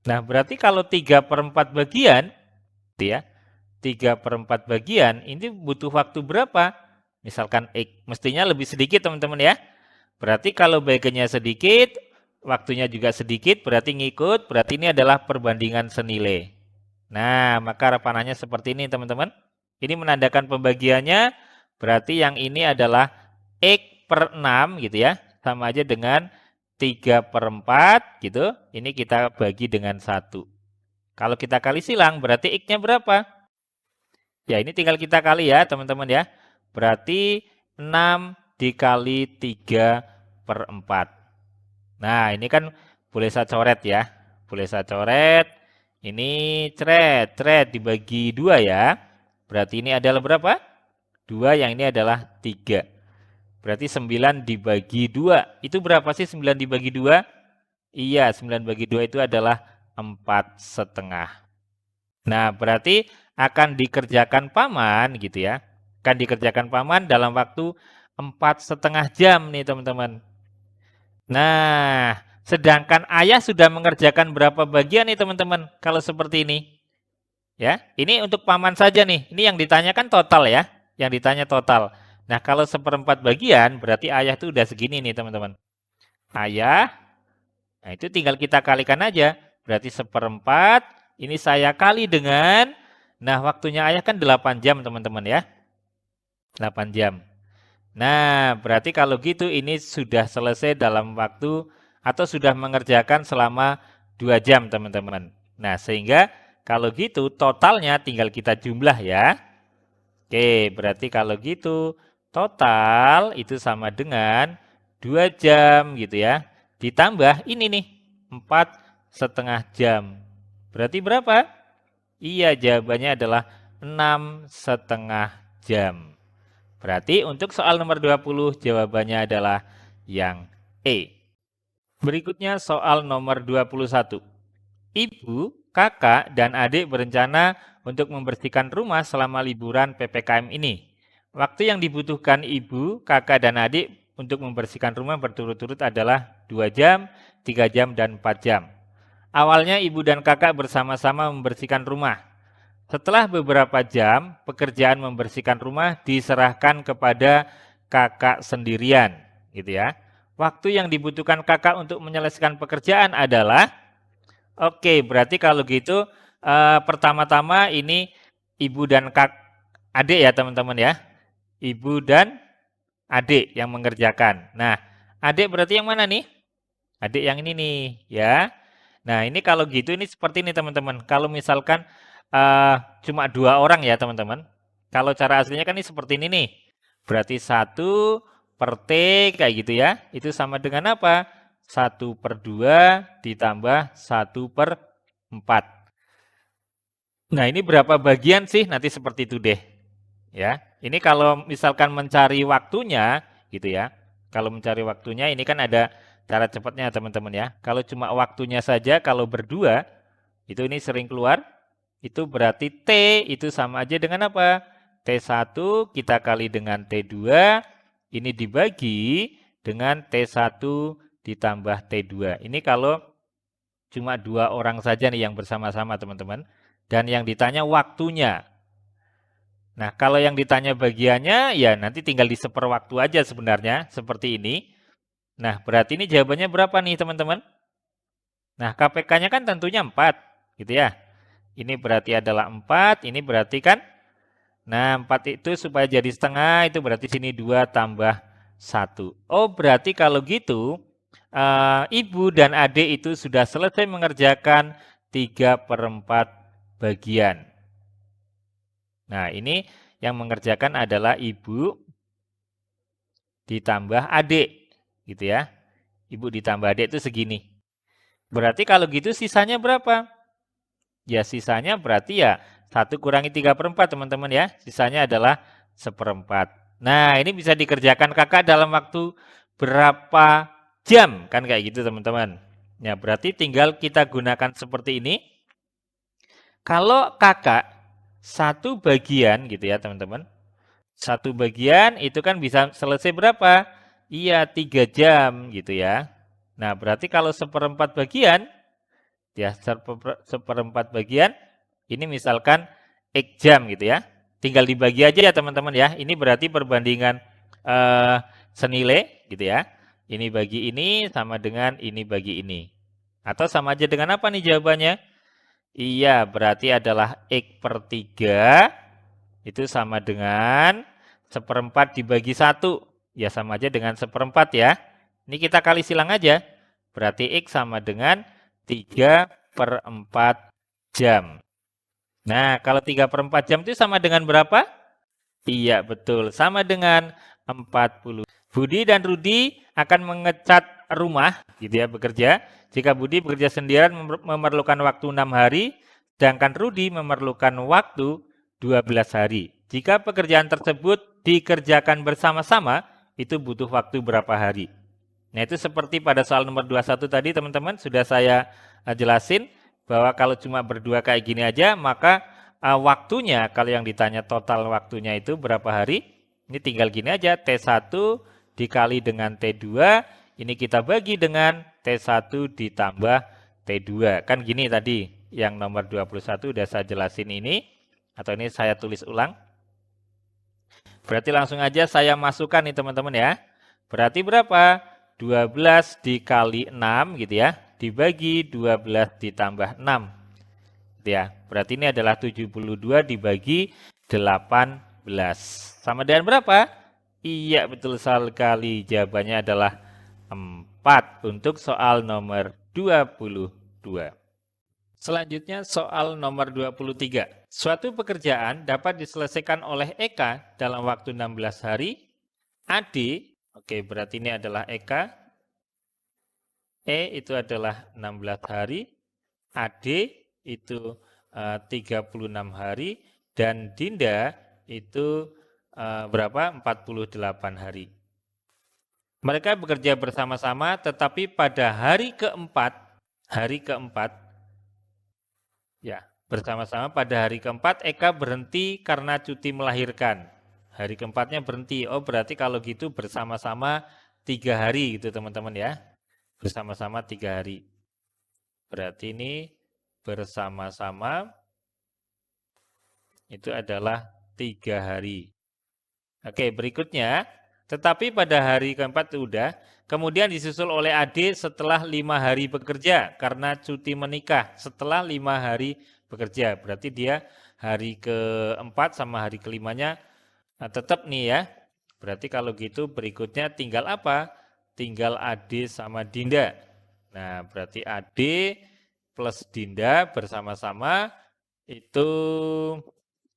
S1: Nah, berarti kalau 3/4 bagian, ya, 3/4 bagian, ini butuh waktu berapa? Misalkan X, mestinya lebih sedikit teman-teman ya. Berarti kalau bagiannya sedikit, waktunya juga sedikit, berarti ngikut, berarti ini adalah perbandingan senilai. Nah, maka panahnya seperti ini teman-teman. Ini menandakan pembagiannya, berarti yang ini adalah X/6 gitu ya. Sama aja dengan 3/4 gitu. Ini kita bagi dengan 1. Kalau kita kali silang, berarti X-nya berapa? Ya, ini tinggal kita kali ya teman-teman ya. Berarti 6 dikali 3/4. Nah, ini kan boleh saya coret ya. Boleh saya coret. Ini cret dibagi 2 ya. Berarti ini adalah berapa? 2, yang ini adalah 3. Berarti 9 dibagi 2. Itu berapa sih 9 dibagi 2? Iya, 9 bagi 2 itu adalah 4,5. Nah, berarti akan dikerjakan paman gitu ya. Akan dikerjakan paman dalam waktu 4,5 jam nih teman-teman. Nah, Sedangkan ayah sudah mengerjakan berapa bagian nih teman-teman kalau seperti ini? Ya, ini untuk paman saja nih. Ini yang ditanyakan total ya. Yang ditanya total. Nah, kalau seperempat bagian berarti ayah itu udah segini nih teman-teman. Ayah, nah itu tinggal kita kalikan aja. Berarti seperempat, ini saya kali dengan, nah waktunya ayah kan 8 jam teman-teman ya. 8 jam. Nah, berarti kalau gitu ini sudah selesai dalam waktu atau sudah mengerjakan selama 2 jam teman-teman. Nah, sehingga kalau gitu totalnya tinggal kita jumlah ya. Oke, berarti kalau gitu total itu sama dengan 2 jam gitu ya. Ditambah ini nih, 4,5 jam. Berarti berapa? Iya, jawabannya adalah 6,5 jam. Berarti untuk soal nomor 20 jawabannya adalah yang E. Berikutnya soal nomor 21. Ibu, kakak, dan adik berencana untuk membersihkan rumah selama liburan PPKM ini. Waktu yang dibutuhkan ibu, kakak, dan adik untuk membersihkan rumah berturut-turut adalah 2 jam, 3 jam, dan 4 jam. Awalnya ibu dan kakak bersama-sama membersihkan rumah. Setelah beberapa jam, pekerjaan membersihkan rumah diserahkan kepada kakak sendirian, gitu ya. Waktu yang dibutuhkan kakak untuk menyelesaikan pekerjaan adalah, oke, berarti kalau gitu pertama-tama ini ibu dan adik ya teman-teman ya. Ibu dan adik yang mengerjakan. Nah, adik berarti yang mana nih? Adik yang ini nih, ya. Nah, ini kalau gitu ini seperti ini teman-teman. Kalau misalkan cuma 2 orang ya teman-teman. Kalau cara aslinya kan ini seperti ini nih. Berarti 1 per T kayak gitu ya. Itu sama dengan apa? 1/2 ditambah 1/4. Nah, ini berapa bagian sih? Nanti seperti itu deh. Ya. Ini kalau misalkan mencari waktunya gitu ya. Kalau mencari waktunya ini kan ada cara cepatnya teman-teman ya. Kalau cuma waktunya saja kalau berdua itu ini sering keluar. Itu berarti T itu sama aja dengan apa? T1 kita kali dengan T2, ini dibagi dengan T1 ditambah T2. Ini kalau cuma 2 orang saja nih yang bersama-sama teman-teman. Dan yang ditanya waktunya. Nah, kalau yang ditanya bagiannya, ya nanti tinggal diseper waktu aja sebenarnya, seperti ini. Nah, berarti ini jawabannya berapa nih teman-teman? Nah, KPK-nya kan tentunya 4, gitu ya. Ini berarti adalah 4, ini berarti kan, nah 4 itu supaya jadi setengah, itu berarti sini 2 tambah 1. Oh, berarti kalau gitu, ibu dan adik itu sudah selesai mengerjakan 3/4 bagian. Nah, ini yang mengerjakan adalah ibu ditambah adik, gitu ya. Ibu ditambah adik itu segini. Berarti kalau gitu sisanya berapa? Ya sisanya berarti ya 1 kurangi 3/4 teman-teman ya. Sisanya adalah 1/4. Nah ini bisa dikerjakan kakak dalam waktu berapa jam? Kan kayak gitu teman-teman. Ya berarti tinggal kita gunakan seperti ini. Kalau kakak 1 bagian gitu ya teman-teman. 1 bagian itu kan bisa selesai berapa? Iya 3 jam gitu ya. Nah berarti kalau 1/4 bagian, ya 1/4 bagian, ini misalkan X jam gitu ya. Tinggal dibagi aja ya teman-teman ya. Ini berarti perbandingan senilai gitu ya. Ini bagi ini sama dengan ini bagi ini. Atau sama aja dengan apa nih jawabannya? Iya, berarti adalah X/3 itu sama dengan 1/4 dibagi 1. Ya sama aja dengan 1/4 ya. Ini kita kali silang aja. Berarti X sama dengan 3/4 jam. Nah, kalau 3/4 jam itu sama dengan berapa? Iya, betul. Sama dengan 40. Budi dan Rudi akan mengecat rumah, gitu ya, bekerja. Jika Budi bekerja sendirian memerlukan waktu 6 hari, sedangkan Rudi memerlukan waktu 12 hari. Jika pekerjaan tersebut dikerjakan bersama-sama, itu butuh waktu berapa hari? Nah, itu seperti pada soal nomor 21 tadi, teman-teman, sudah saya jelasin bahwa kalau cuma berdua kayak gini aja, maka waktunya, kalau yang ditanya total waktunya itu berapa hari, ini tinggal gini aja, T1 dikali dengan T2, ini kita bagi dengan T1 ditambah T2. Kan gini tadi, yang nomor 21 udah saya jelasin ini, atau ini saya tulis ulang. Berarti langsung aja saya masukkan nih teman-teman ya. Berarti berapa? 12 dikali 6 gitu ya, dibagi 12 ditambah 6. Gitu ya. Berarti ini adalah 72 dibagi 18. Sama dengan berapa? Iya, betul sekali. Jawabannya adalah 4 untuk soal nomor 22. Selanjutnya soal nomor 23. Suatu pekerjaan dapat diselesaikan oleh Eka dalam waktu 16 hari. AD, oke berarti ini adalah Eka. E itu adalah 16 hari. AD itu 36 hari. Dan Dinda itu berapa? 48 hari. Mereka bekerja bersama-sama, tetapi pada hari keempat, ya bersama-sama pada hari keempat Eka berhenti karena cuti melahirkan. Hari keempatnya berhenti. Oh berarti kalau gitu bersama-sama 3 hari gitu teman-teman ya. Bersama-sama 3 hari. Berarti ini bersama-sama itu adalah 3 hari. Oke, berikutnya. Tetapi pada hari keempat itu udah, kemudian disusul oleh AD setelah 5 hari bekerja karena cuti menikah setelah 5 hari bekerja. Berarti dia hari keempat sama hari kelimanya tetap nih ya. Berarti kalau gitu berikutnya tinggal apa? Tinggal AD sama Dinda. Nah, berarti AD plus Dinda bersama-sama itu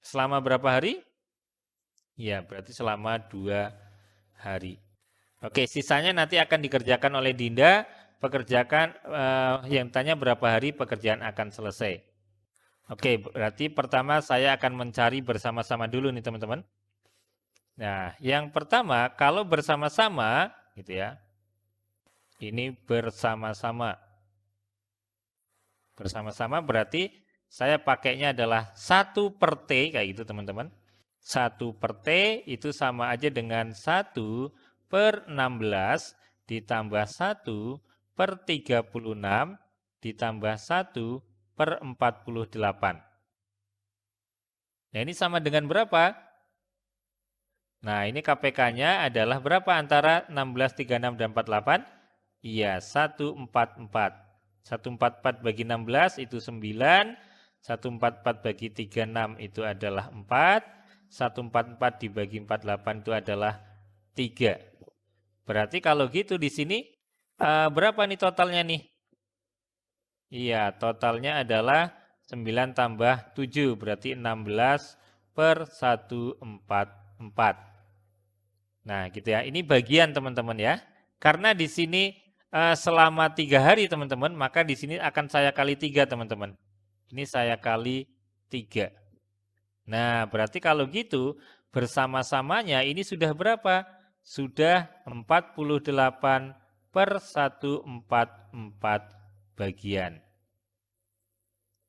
S1: selama berapa hari? Ya, berarti selama 2 hari. Oke, sisanya nanti akan dikerjakan oleh Dinda. Pekerjakan yang tanya berapa hari pekerjaan akan selesai. Oke, berarti pertama saya akan mencari bersama-sama dulu nih teman-teman. Nah, yang pertama kalau bersama-sama gitu ya. Ini bersama-sama. Bersama-sama berarti saya pakainya adalah 1 per T kayak gitu teman-teman. 1 per T itu sama aja dengan 1 per 16 ditambah 1 per 36 ditambah 1 per 48. Nah ini sama dengan berapa? Nah ini KPK-nya adalah berapa antara 16, 36, dan 48? Iya 144. 144 bagi 16 itu 9. 144 bagi 36 itu adalah 4. 144 dibagi 48 itu adalah 3. Berarti kalau gitu di sini berapa nih totalnya nih? Iya, totalnya adalah 9 tambah 7, berarti 16 per 144. Nah, gitu ya. Ini bagian teman-teman ya. Karena di sini selama 3 hari teman-teman, maka di sini akan saya kali 3 teman-teman. Ini saya kali 3. Nah, berarti kalau gitu bersama-samanya ini sudah berapa? Sudah 48 per 144 bagian.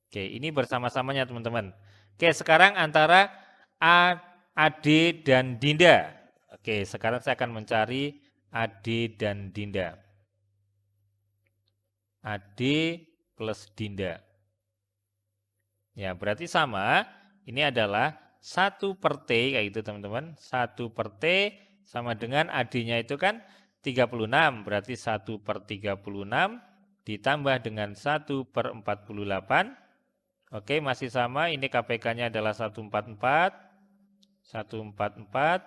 S1: Oke, ini bersama-samanya teman-teman. Oke, sekarang antara AD dan Dinda. Oke, sekarang saya akan mencari AD dan Dinda. AD plus Dinda. Ya, berarti sama. Ini adalah 1 per T, kayak gitu teman-teman. 1 per T sama dengan AD-nya itu kan 36. Berarti 1 per 36 ditambah dengan 1 per 48. Oke, masih sama. Ini KPK-nya adalah 144. 144.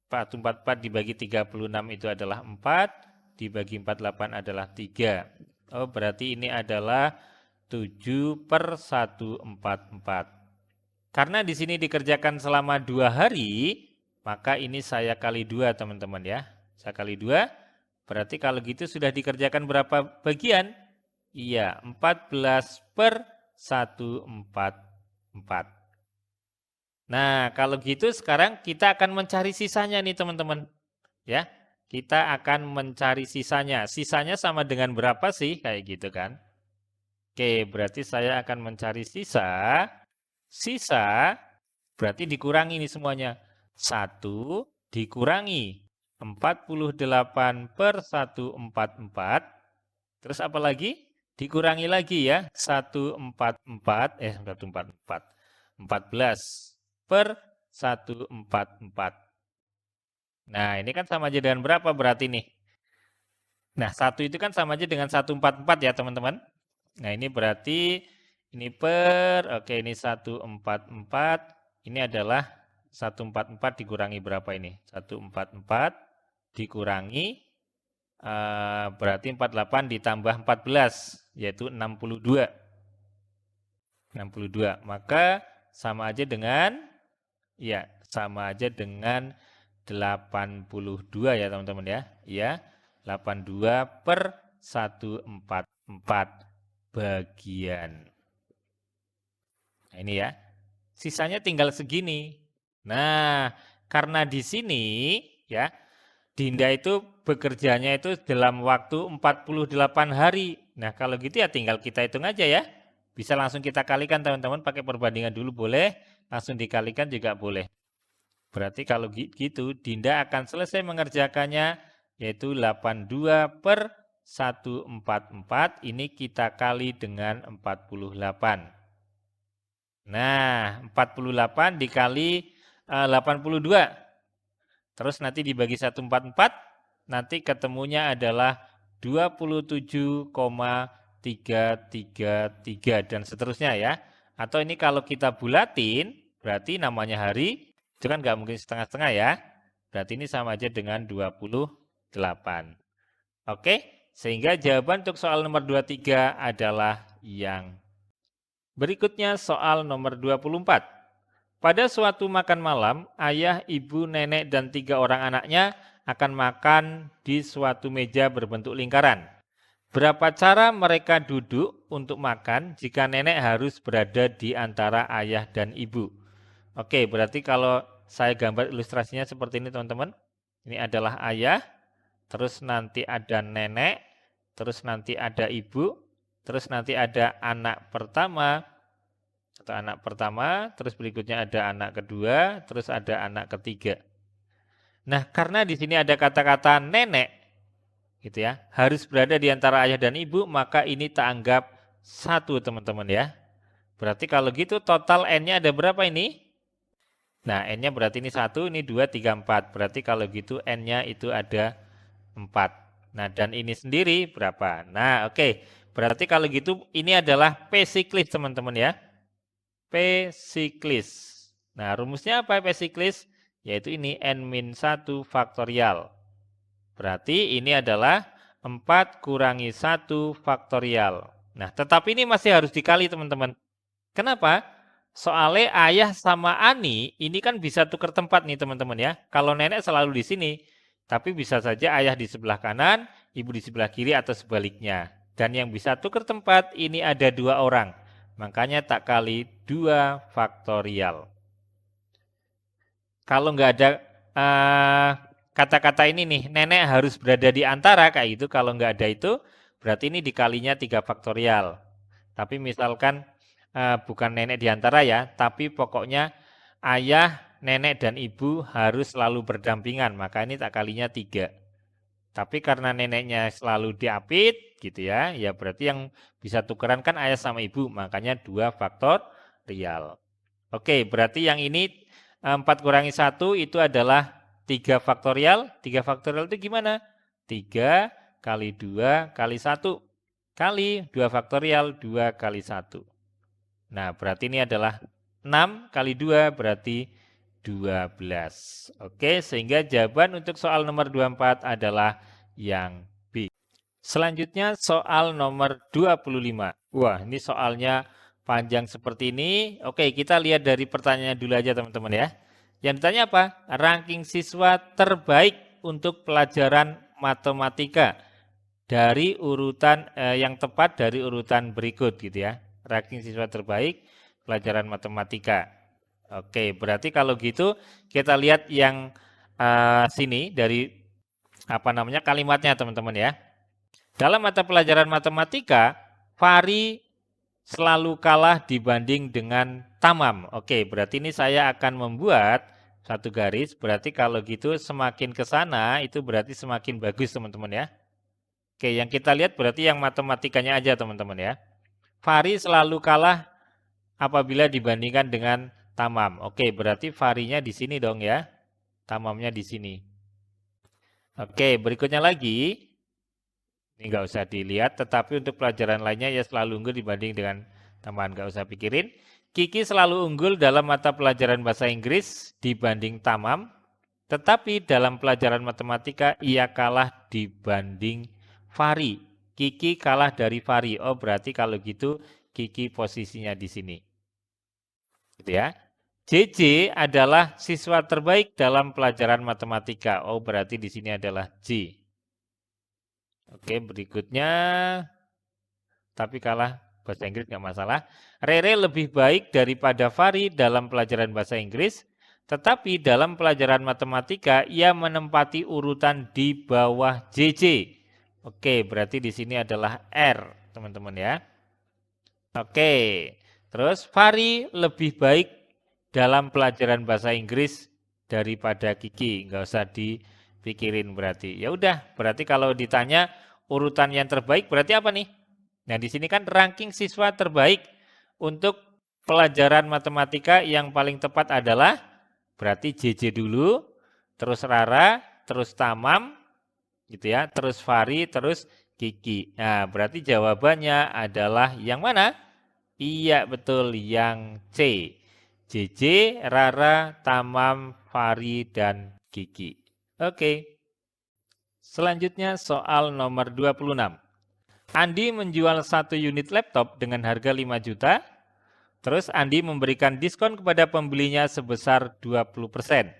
S1: 144 dibagi 36 itu adalah 4. Dibagi 48 adalah 3. Oh, berarti ini adalah 7 per 144. Karena di sini dikerjakan selama 2 hari, maka ini saya kali 2 teman-teman ya. Saya kali 2, berarti kalau gitu sudah dikerjakan berapa bagian? Iya, 14 per 144. Nah, kalau gitu sekarang kita akan mencari sisanya nih teman-teman. Ya, kita akan mencari sisanya. Sisanya sama dengan berapa sih? Kayak gitu kan. Oke, berarti saya akan mencari sisa. Sisa berarti dikurangi ini semuanya. 1 dikurangi 48 per 144 Terus apa lagi? Dikurangi lagi ya. 144, 144. 14 per 144. Nah, ini kan sama aja dengan berapa berarti nih? Nah, 1 itu kan sama aja dengan 144 ya, teman-teman. Nah, ini berarti ini oke, ini 144, ini adalah 144 dikurangi berapa ini? 144 dikurangi, berarti 48 ditambah 14, yaitu 62. 62, maka sama aja dengan, ya, sama aja dengan 82 ya teman-teman ya. Ya, 82 per 144 bagian. Nah, ini ya. Sisanya tinggal segini. Nah, karena di sini ya, Dinda itu bekerjanya itu dalam waktu 48 hari. Nah, kalau gitu ya tinggal kita hitung aja ya. Bisa langsung kita kalikan teman-teman, pakai perbandingan dulu boleh, langsung dikalikan juga boleh. Berarti kalau gitu Dinda akan selesai mengerjakannya, yaitu 82 per 144, ini kita kali dengan 48. Nah, 48 dikali 82. Terus nanti dibagi 144, nanti ketemunya adalah 27,333 dan seterusnya ya. Atau ini kalau kita bulatin, berarti namanya hari, itu kan nggak mungkin setengah-setengah ya. Berarti ini sama aja dengan 28. Oke, sehingga jawaban untuk soal nomor 23 adalah yang berikutnya. Soal nomor 24. Pada suatu makan malam, ayah, ibu, nenek, dan 3 orang anaknya akan makan di suatu meja berbentuk lingkaran. Berapa cara mereka duduk untuk makan jika nenek harus berada di antara ayah dan ibu? Oke, berarti kalau saya gambar ilustrasinya seperti ini teman-teman. Ini adalah ayah, terus nanti ada nenek, terus nanti ada ibu, terus nanti ada anak pertama, atau anak pertama, terus berikutnya ada anak kedua, terus ada anak ketiga. Nah, karena di sini ada kata-kata nenek, gitu ya, harus berada di antara ayah dan ibu, maka ini tak anggap 1 teman-teman ya. Berarti kalau gitu total N-nya ada berapa ini? Nah, N-nya berarti ini 1, ini 2, 3, 4. Berarti kalau gitu N-nya itu ada 4. Nah, dan ini sendiri berapa? Nah, oke. Berarti kalau gitu ini adalah P siklis teman-teman ya. P siklis. Nah, rumusnya apa P siklis? Yaitu ini N-1 faktorial. Berarti ini adalah 4 kurangi 1 faktorial. Nah, tetapi ini masih harus dikali teman-teman. Kenapa? Soalnya ayah sama Ani ini kan bisa tukar tempat nih teman-teman ya. Kalau nenek selalu di sini, tapi bisa saja ayah di sebelah kanan, ibu di sebelah kiri atau sebaliknya. Dan yang bisa tukar tempat ini ada 2 orang. Makanya tak kali 2 faktorial. Kalau nggak ada kata-kata ini nih, nenek harus berada di antara kayak gitu. Kalau nggak ada itu, berarti ini dikalinya 3 faktorial. Tapi misalkan bukan nenek di antara ya, tapi pokoknya ayah, nenek, dan ibu harus selalu berdampingan. Maka ini tak kalinya 3. Tapi karena neneknya selalu diapit gitu ya, ya berarti yang bisa tukeran kan ayah sama ibu, makanya 2 faktorial. Oke, berarti yang ini 4 kurangi 1 itu adalah 3 faktorial. 3 faktorial itu gimana? 3 kali 2 kali 1 kali 2 faktorial 2 kali 1. Nah, berarti ini adalah 6 kali 2 berarti 12. Oke, sehingga jawaban untuk soal nomor 24 adalah yang B. Selanjutnya soal nomor 25. Wah, ini soalnya panjang seperti ini. Oke, kita lihat dari pertanyaan dulu aja teman-teman ya. Yang ditanya apa? Ranking siswa terbaik untuk pelajaran matematika dari urutan yang tepat dari urutan berikut gitu ya. Ranking siswa terbaik pelajaran matematika. Oke, berarti kalau gitu kita lihat yang sini dari kalimatnya teman-teman ya. Dalam mata pelajaran matematika, Fahri selalu kalah dibanding dengan Tamam. Oke, berarti ini saya akan membuat satu garis. Berarti kalau gitu semakin ke sana itu berarti semakin bagus teman-teman ya. Oke, yang kita lihat berarti yang matematikanya aja teman-teman ya. Fahri selalu kalah apabila dibandingkan dengan Tamam. Oke, berarti Fahrinya di sini dong ya. Tamamnya di sini. Oke, berikutnya lagi. Ini nggak usah dilihat, tetapi untuk pelajaran lainnya ya selalu unggul dibanding dengan teman, nggak usah pikirin. Kiki selalu unggul dalam mata pelajaran bahasa Inggris dibanding Tamam, tetapi dalam pelajaran matematika ia kalah dibanding Fahri. Kiki kalah dari Fahri. Oh, berarti kalau gitu Kiki posisinya di sini. Gitu ya. JJ adalah siswa terbaik dalam pelajaran matematika. Oh, berarti di sini adalah J. Oke, berikutnya, tapi kalah bahasa Inggris nggak masalah. Rere lebih baik daripada Fahri dalam pelajaran bahasa Inggris, tetapi dalam pelajaran matematika ia menempati urutan di bawah JJ. Oke, berarti di sini adalah R, teman-teman ya. Oke, terus Fahri lebih baik dalam pelajaran bahasa Inggris daripada Kiki, nggak usah dipikirin berarti. Ya udah, berarti kalau ditanya urutan yang terbaik berarti apa nih? Nah, di sini kan ranking siswa terbaik untuk pelajaran matematika yang paling tepat adalah berarti JJ dulu, terus Rara, terus Tamam, gitu ya, terus Fahri, terus Kiki. Nah, berarti jawabannya adalah yang mana? Iya, betul, yang C. JJ, Rara, Tamam, Fahri, dan Kiki. Oke. Selanjutnya soal nomor 26. Andi menjual 1 unit laptop dengan harga 5 juta. Terus Andi memberikan diskon kepada pembelinya sebesar 20%.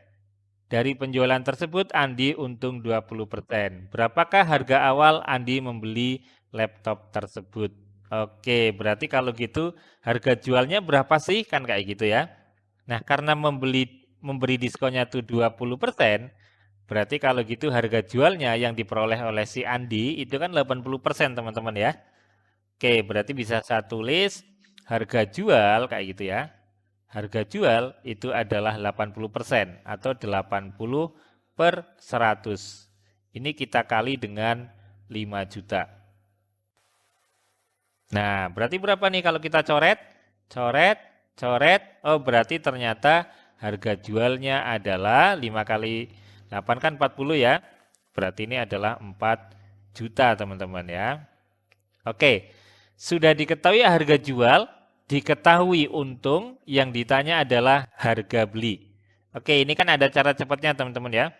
S1: Dari penjualan tersebut Andi untung 20%. Berapakah harga awal Andi membeli laptop tersebut? Oke, berarti kalau gitu harga jualnya berapa sih? Kan kayak gitu ya. Nah, karena memberi diskonnya tuh 20%, berarti kalau gitu harga jualnya yang diperoleh oleh si Andi itu kan 80% teman-teman ya. Oke, berarti bisa saya tulis harga jual kayak gitu ya. Harga jual itu adalah 80% atau 80 per 100. Ini kita kali dengan 5 juta. Nah, berarti berapa nih kalau kita coret? Coret, coret. Oh, berarti ternyata harga jualnya adalah 5 kali 8 kan 40 ya. Berarti ini adalah 4 juta teman-teman ya. Oke, sudah diketahui harga jual, diketahui untung, yang ditanya adalah harga beli. Oke, ini kan ada cara cepatnya teman-teman ya.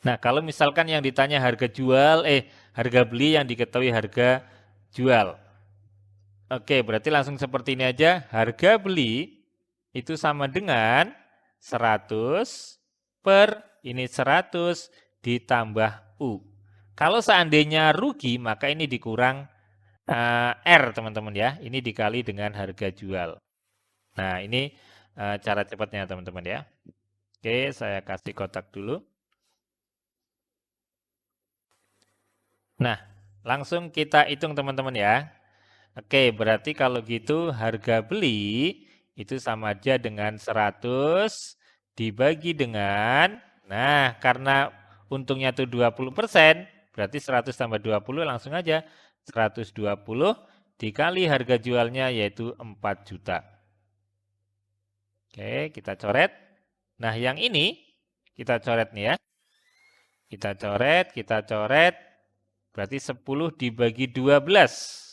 S1: Nah, kalau misalkan yang ditanya harga jual, harga beli yang diketahui harga jual. Oke, berarti langsung seperti ini aja. Harga beli itu sama dengan 100 per ini 100 ditambah U. Kalau seandainya rugi, maka ini dikurang R teman-teman ya. Ini dikali dengan harga jual. Nah, ini cara cepatnya teman-teman ya. Oke, saya kasih kotak dulu. Nah, langsung kita hitung teman-teman ya. Oke, berarti kalau gitu harga beli itu sama aja dengan 100 dibagi dengan, nah karena untungnya itu 20%, berarti 100 tambah 20 langsung aja 120 dikali harga jualnya yaitu 4 juta. Oke, kita coret. Nah, yang ini kita coret nih ya. Kita coret, berarti 10 dibagi 12.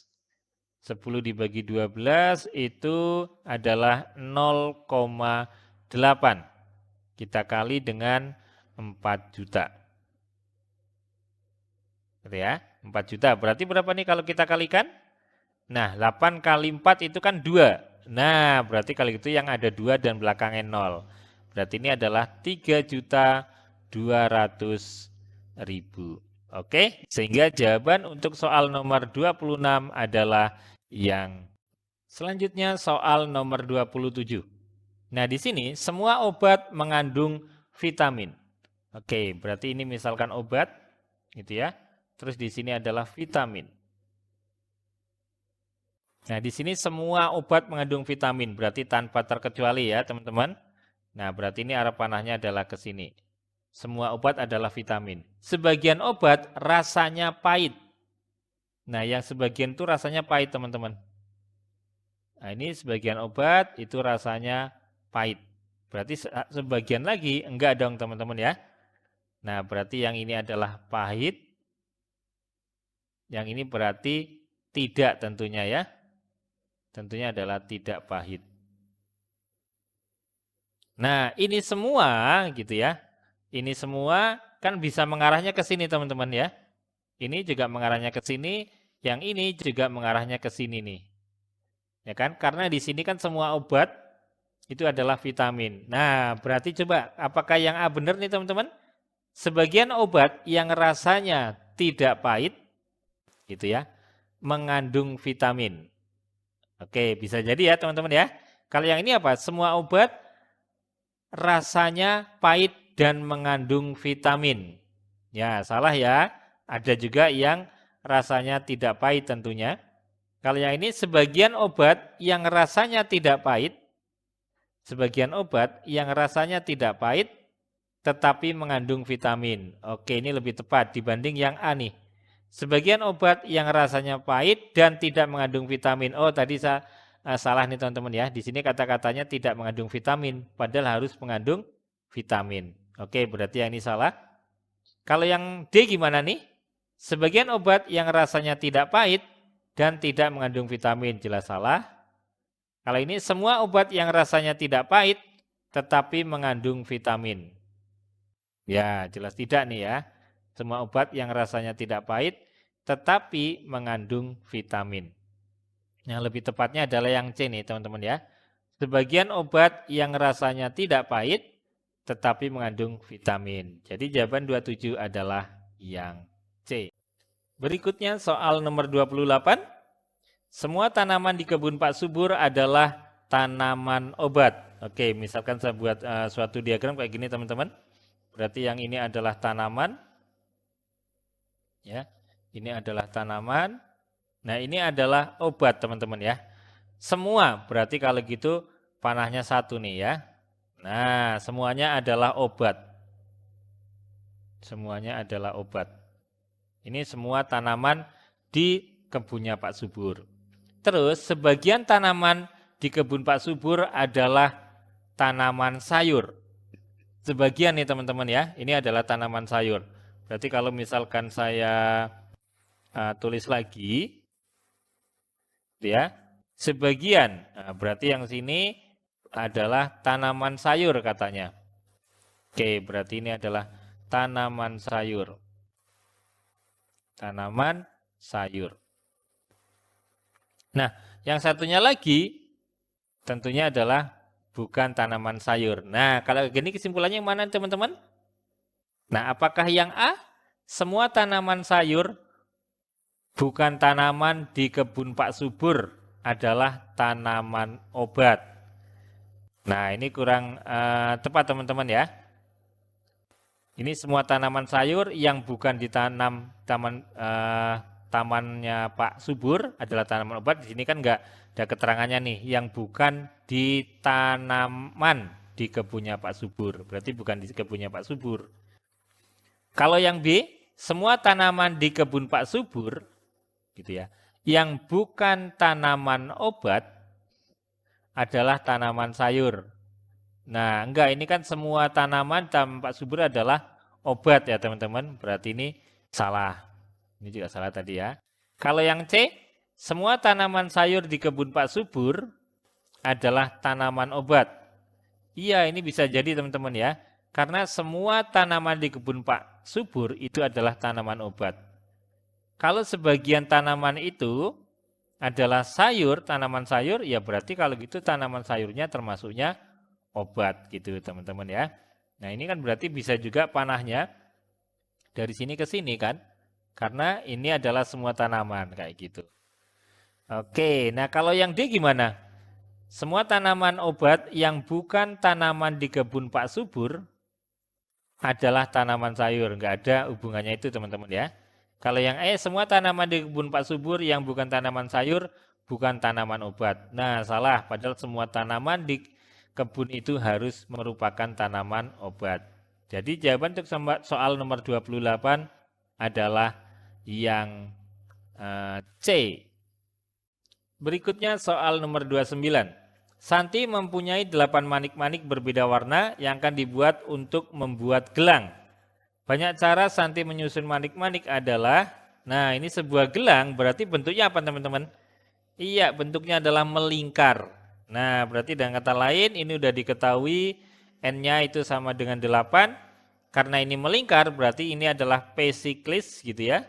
S1: 10 dibagi 12 itu adalah 0,8. Kita kali dengan 4 juta. Gitu ya, 4 juta. Berarti berapa nih kalau kita kalikan? Nah, 8 kali 4 itu kan 2. Nah, berarti kali itu yang ada 2 dan belakangnya 0. Berarti ini adalah 3.200.000. Oke, sehingga jawaban untuk soal nomor 26 adalah yang selanjutnya soal nomor 27. Nah, di sini semua obat mengandung vitamin. Oke, berarti ini misalkan obat gitu ya. Terus di sini adalah vitamin. Nah, di sini semua obat mengandung vitamin, berarti tanpa terkecuali ya, teman-teman. Nah, berarti ini arah panahnya adalah ke sini. Semua obat adalah vitamin. Sebagian obat rasanya pahit. Nah, yang sebagian itu rasanya pahit, teman-teman. Nah, ini sebagian obat itu rasanya pahit. Berarti sebagian lagi enggak dong, teman-teman ya. Nah, berarti yang ini adalah pahit. Yang ini berarti tidak tentunya ya. Tentunya adalah tidak pahit. Nah, ini semua gitu ya. Ini semua kan bisa mengarahnya ke sini teman-teman ya. Ini juga mengarahnya ke sini, yang ini juga mengarahnya ke sini nih. Ya kan? Karena di sini kan semua obat itu adalah vitamin. Nah, berarti coba apakah yang A benar nih teman-teman? Sebagian obat yang rasanya tidak pahit gitu ya, mengandung vitamin. Oke, bisa jadi ya teman-teman ya. Kalau yang ini apa? Semua obat rasanya pahit dan mengandung vitamin. Ya, salah ya. Ada juga yang rasanya tidak pahit tentunya. Kalau yang ini sebagian obat yang rasanya tidak pahit, sebagian obat yang rasanya tidak pahit tetapi mengandung vitamin. Oke, ini lebih tepat dibanding yang A nih. Sebagian obat yang rasanya pahit dan tidak mengandung vitamin. Oh, tadi saya salah nih teman-teman ya. Di sini kata-katanya tidak mengandung vitamin, padahal harus mengandung vitamin. Oke, berarti yang ini salah. Kalau yang D gimana nih? Sebagian obat yang rasanya tidak pahit dan tidak mengandung vitamin, jelas salah. Kalau ini semua obat yang rasanya tidak pahit tetapi mengandung vitamin. Ya, jelas tidak nih ya. Semua obat yang rasanya tidak pahit tetapi mengandung vitamin. Yang lebih tepatnya adalah yang C nih teman-teman ya. Sebagian obat yang rasanya tidak pahit tetapi mengandung vitamin. Jadi jawaban 27 adalah yang C. Berikutnya soal nomor 28. Semua tanaman di kebun Pak Subur adalah tanaman obat. Oke, misalkan saya buat suatu diagram kayak gini teman-teman. Berarti yang ini adalah tanaman. Ya, ini adalah tanaman. Nah, ini adalah obat teman-teman ya. Semua berarti kalau gitu panahnya satu nih ya. Nah, semuanya adalah obat. Semuanya adalah obat. Ini semua tanaman di kebunnya Pak Subur. Terus sebagian tanaman di kebun Pak Subur adalah tanaman sayur. Sebagian nih teman-teman ya, ini adalah tanaman sayur. Berarti kalau misalkan saya tulis lagi, ya, sebagian, berarti yang sini adalah tanaman sayur katanya. Oke, berarti ini adalah tanaman sayur. Tanaman sayur. Nah, yang satunya lagi tentunya adalah bukan tanaman sayur. Nah, kalau gini kesimpulannya yang mana teman-teman? Nah, apakah yang A? Semua tanaman sayur bukan tanaman di kebun Pak Subur adalah tanaman obat. Nah, ini kurang tepat teman-teman ya. Ini semua tanaman sayur yang bukan ditanam tamannya Pak Subur adalah tanaman obat. Di sini kan enggak ada keterangannya nih, yang bukan di tanaman di kebunnya Pak Subur. Berarti bukan di kebunnya Pak Subur. Kalau yang B, semua tanaman di kebun Pak Subur gitu ya, yang bukan tanaman obat adalah tanaman sayur. Nah, enggak, ini kan semua tanaman Pak Subur adalah obat ya teman-teman. Berarti ini salah. Ini juga salah tadi ya. Kalau yang C, semua tanaman sayur di kebun Pak Subur adalah tanaman obat. Iya, ini bisa jadi teman-teman ya. Karena semua tanaman di kebun Pak Subur itu adalah tanaman obat. Kalau sebagian tanaman itu adalah sayur, tanaman sayur, ya berarti kalau gitu tanaman sayurnya termasuknya obat gitu teman-teman ya. Nah, ini kan berarti bisa juga panahnya dari sini ke sini kan. Karena ini adalah semua tanaman kayak gitu. Oke, nah kalau yang D gimana? Semua tanaman obat yang bukan tanaman di kebun Pak Subur adalah tanaman sayur. Enggak ada hubungannya itu teman-teman ya. Kalau yang E, semua tanaman di kebun Pak Subur yang bukan tanaman sayur, bukan tanaman obat. Nah, salah. Padahal semua tanaman di kebun itu harus merupakan tanaman obat. Jadi jawaban untuk soal nomor 28 adalah yang C. Berikutnya soal nomor 29. Santi mempunyai 8 manik-manik berbeda warna yang akan dibuat untuk membuat gelang. Banyak cara Santi menyusun manik-manik adalah, nah ini sebuah gelang berarti bentuknya apa teman-teman? Iya, bentuknya adalah melingkar. Nah, berarti dengan kata lain ini sudah diketahui N-nya itu sama dengan 8. Karena ini melingkar berarti ini adalah P-siklis gitu ya.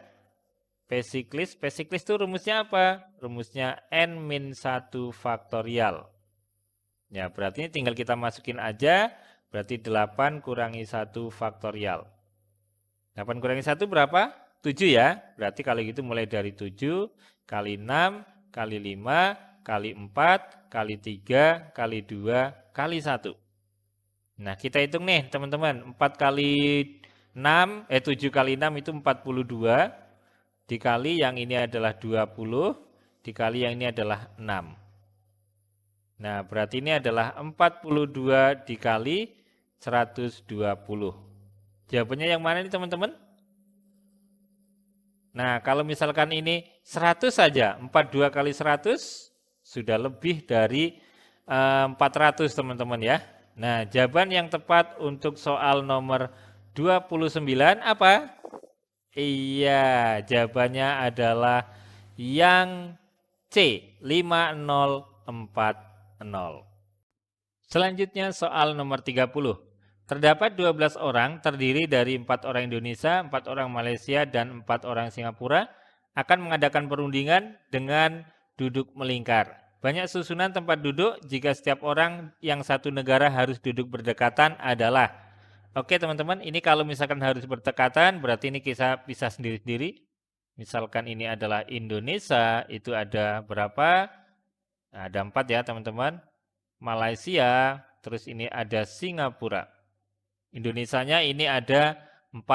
S1: P-siklis itu rumusnya apa? Rumusnya N-1 faktorial. Ya, berarti ini tinggal kita masukin aja, berarti 8 kurangi 1 faktorial. 8 kurangi 1 berapa? 7 ya. Berarti kalau gitu mulai dari 7 kali 6 kali 5 kali 4 kali 3 kali 2 kali 1. Nah, kita hitung nih teman-teman. 4 kali 6, 7 kali 6 itu 42. Dikali yang ini adalah 20. Dikali yang ini adalah 6. Nah, berarti ini adalah 42 dikali 120. Jawabannya yang mana nih teman-teman? Nah, kalau misalkan ini 100 saja, 42 kali 100 sudah lebih dari 400 teman-teman ya. Nah, jawaban yang tepat untuk soal nomor 29 apa? Iya, jawabannya adalah yang C, 5040. Selanjutnya soal nomor 30. Terdapat 12 orang terdiri dari 4 orang Indonesia, 4 orang Malaysia, dan 4 orang Singapura akan mengadakan perundingan dengan duduk melingkar. Banyak susunan tempat duduk jika setiap orang yang satu negara harus duduk berdekatan adalah. Oke teman-teman, ini kalau misalkan harus berdekatan berarti ini kita bisa sendiri-sendiri. Misalkan ini adalah Indonesia, itu ada berapa? Nah, ada 4 ya teman-teman. Malaysia, terus ini ada Singapura. Indonesianya ini ada 4.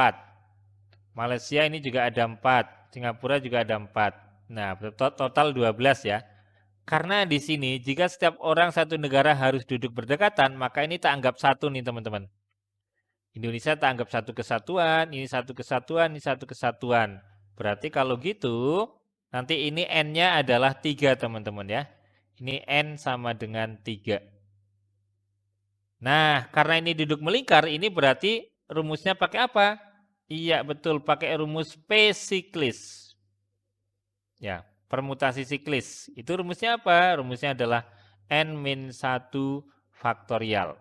S1: Malaysia ini juga ada 4. Singapura juga ada 4. Nah, total 12 ya. Karena di sini jika setiap orang satu negara harus duduk berdekatan, maka ini tak anggap satu nih teman-teman. Indonesia tak anggap satu kesatuan, ini satu kesatuan, ini satu kesatuan. Berarti kalau gitu, nanti ini N-nya adalah 3 teman-teman ya. Ini N sama dengan 3. Nah, karena ini duduk melingkar, ini berarti rumusnya pakai apa? Iya, betul, pakai rumus P-siklis. Ya, permutasi siklis. Itu rumusnya apa? Rumusnya adalah N-1 faktorial.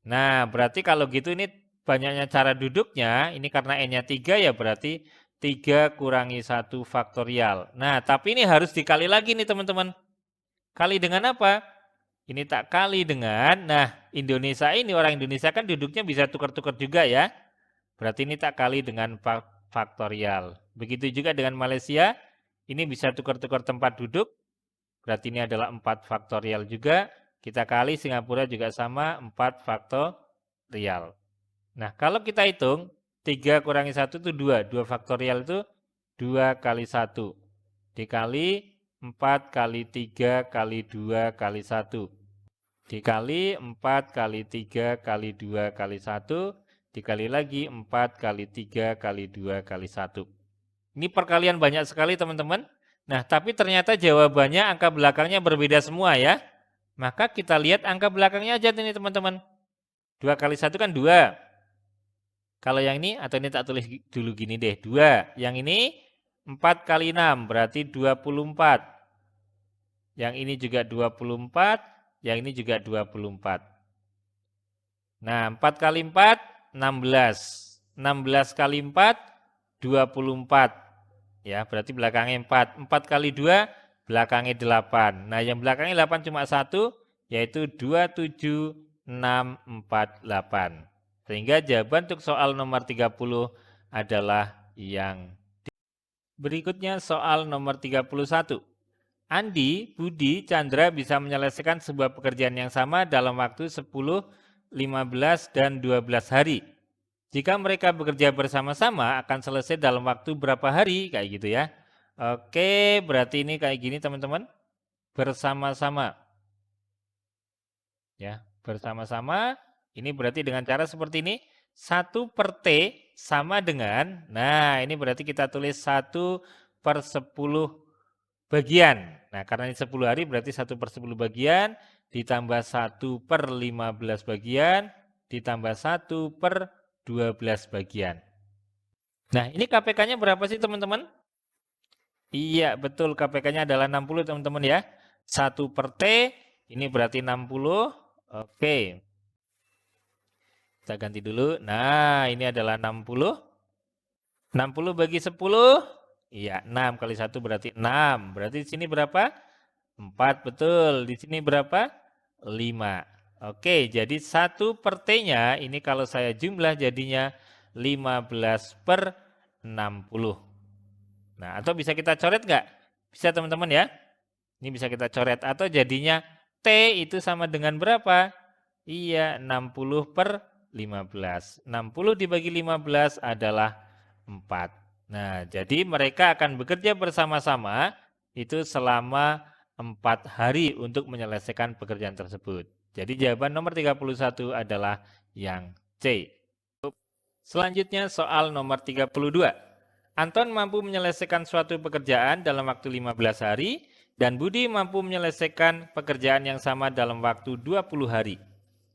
S1: Nah, berarti kalau gitu ini banyaknya cara duduknya, ini karena N-nya 3 ya berarti 3 kurangi 1 faktorial. Nah, tapi ini harus dikali lagi nih teman-teman. Kali dengan apa? Ini tak kali dengan, nah Indonesia ini, orang Indonesia kan duduknya bisa tukar-tukar juga ya. Berarti ini tak kali dengan faktorial. Begitu juga dengan Malaysia, ini bisa tukar-tukar tempat duduk. Berarti ini adalah 4 faktorial juga. Kita kali Singapura juga sama 4 faktorial. Nah kalau kita hitung, 3 kurangi 1 itu 2. 2 faktorial itu 2 kali 1. Dikali 4 kali 3 kali 2 kali 1. Dikali 4 kali 3 kali 2 kali 1. Dikali lagi 4 kali 3 kali 2 kali 1. Ini perkalian banyak sekali teman-teman. Nah tapi ternyata jawabannya angka belakangnya berbeda semua ya. Maka kita lihat angka belakangnya aja nih teman-teman. 2 kali 1 kan 2. Kalau yang ini, atau ini tak tulis dulu gini deh. 2. Yang ini 4 kali 6 berarti 24. Yang ini juga 24, yang ini juga 24. Nah, 4 kali 4, 16. 16 kali 4, 24. Ya, berarti belakangnya 4. 4 kali 2, belakangnya 8. Nah, yang belakangnya 8 cuma 1, yaitu 27648. Sehingga jawaban untuk soal nomor 30 adalah yang berikutnya soal nomor 31. Andi, Budi, Chandra bisa menyelesaikan sebuah pekerjaan yang sama dalam waktu 10, 15, dan 12 hari. Jika mereka bekerja bersama-sama akan selesai dalam waktu berapa hari? Kayak gitu ya. Oke, berarti ini kayak gini teman-teman. Bersama-sama. Ya, bersama-sama Ini berarti dengan cara seperti ini, 1 per T sama dengan, nah ini berarti kita tulis 1 per 10 bagian. Nah karena ini 10 hari berarti 1 per 10 bagian, ditambah 1 per 15 bagian, ditambah 1 per 12 bagian. Nah ini KPK-nya berapa sih teman-teman? Iya betul, KPK-nya adalah 60 teman-teman ya. 1 per T, ini berarti 60. Oke. Kita ganti dulu. Nah, ini adalah 60. 60 bagi 10. Iya, 6 kali 1 berarti 6. Berarti di sini berapa? 4, betul. Di sini berapa? 5. Oke, jadi 1 per T-nya, ini kalau saya jumlah jadinya 15 per 60. Nah, atau bisa kita coret nggak? Bisa teman-teman ya. Ini bisa kita coret. Atau jadinya T itu sama dengan berapa? Iya, 60 per 15. 60 dibagi 15 adalah 4. Nah, jadi mereka akan bekerja bersama-sama itu selama 4 hari untuk menyelesaikan pekerjaan tersebut. Jadi jawaban nomor 31 adalah yang C. Selanjutnya soal nomor 32. Anton mampu menyelesaikan suatu pekerjaan dalam waktu 15 hari dan Budi mampu menyelesaikan pekerjaan yang sama dalam waktu 20 hari.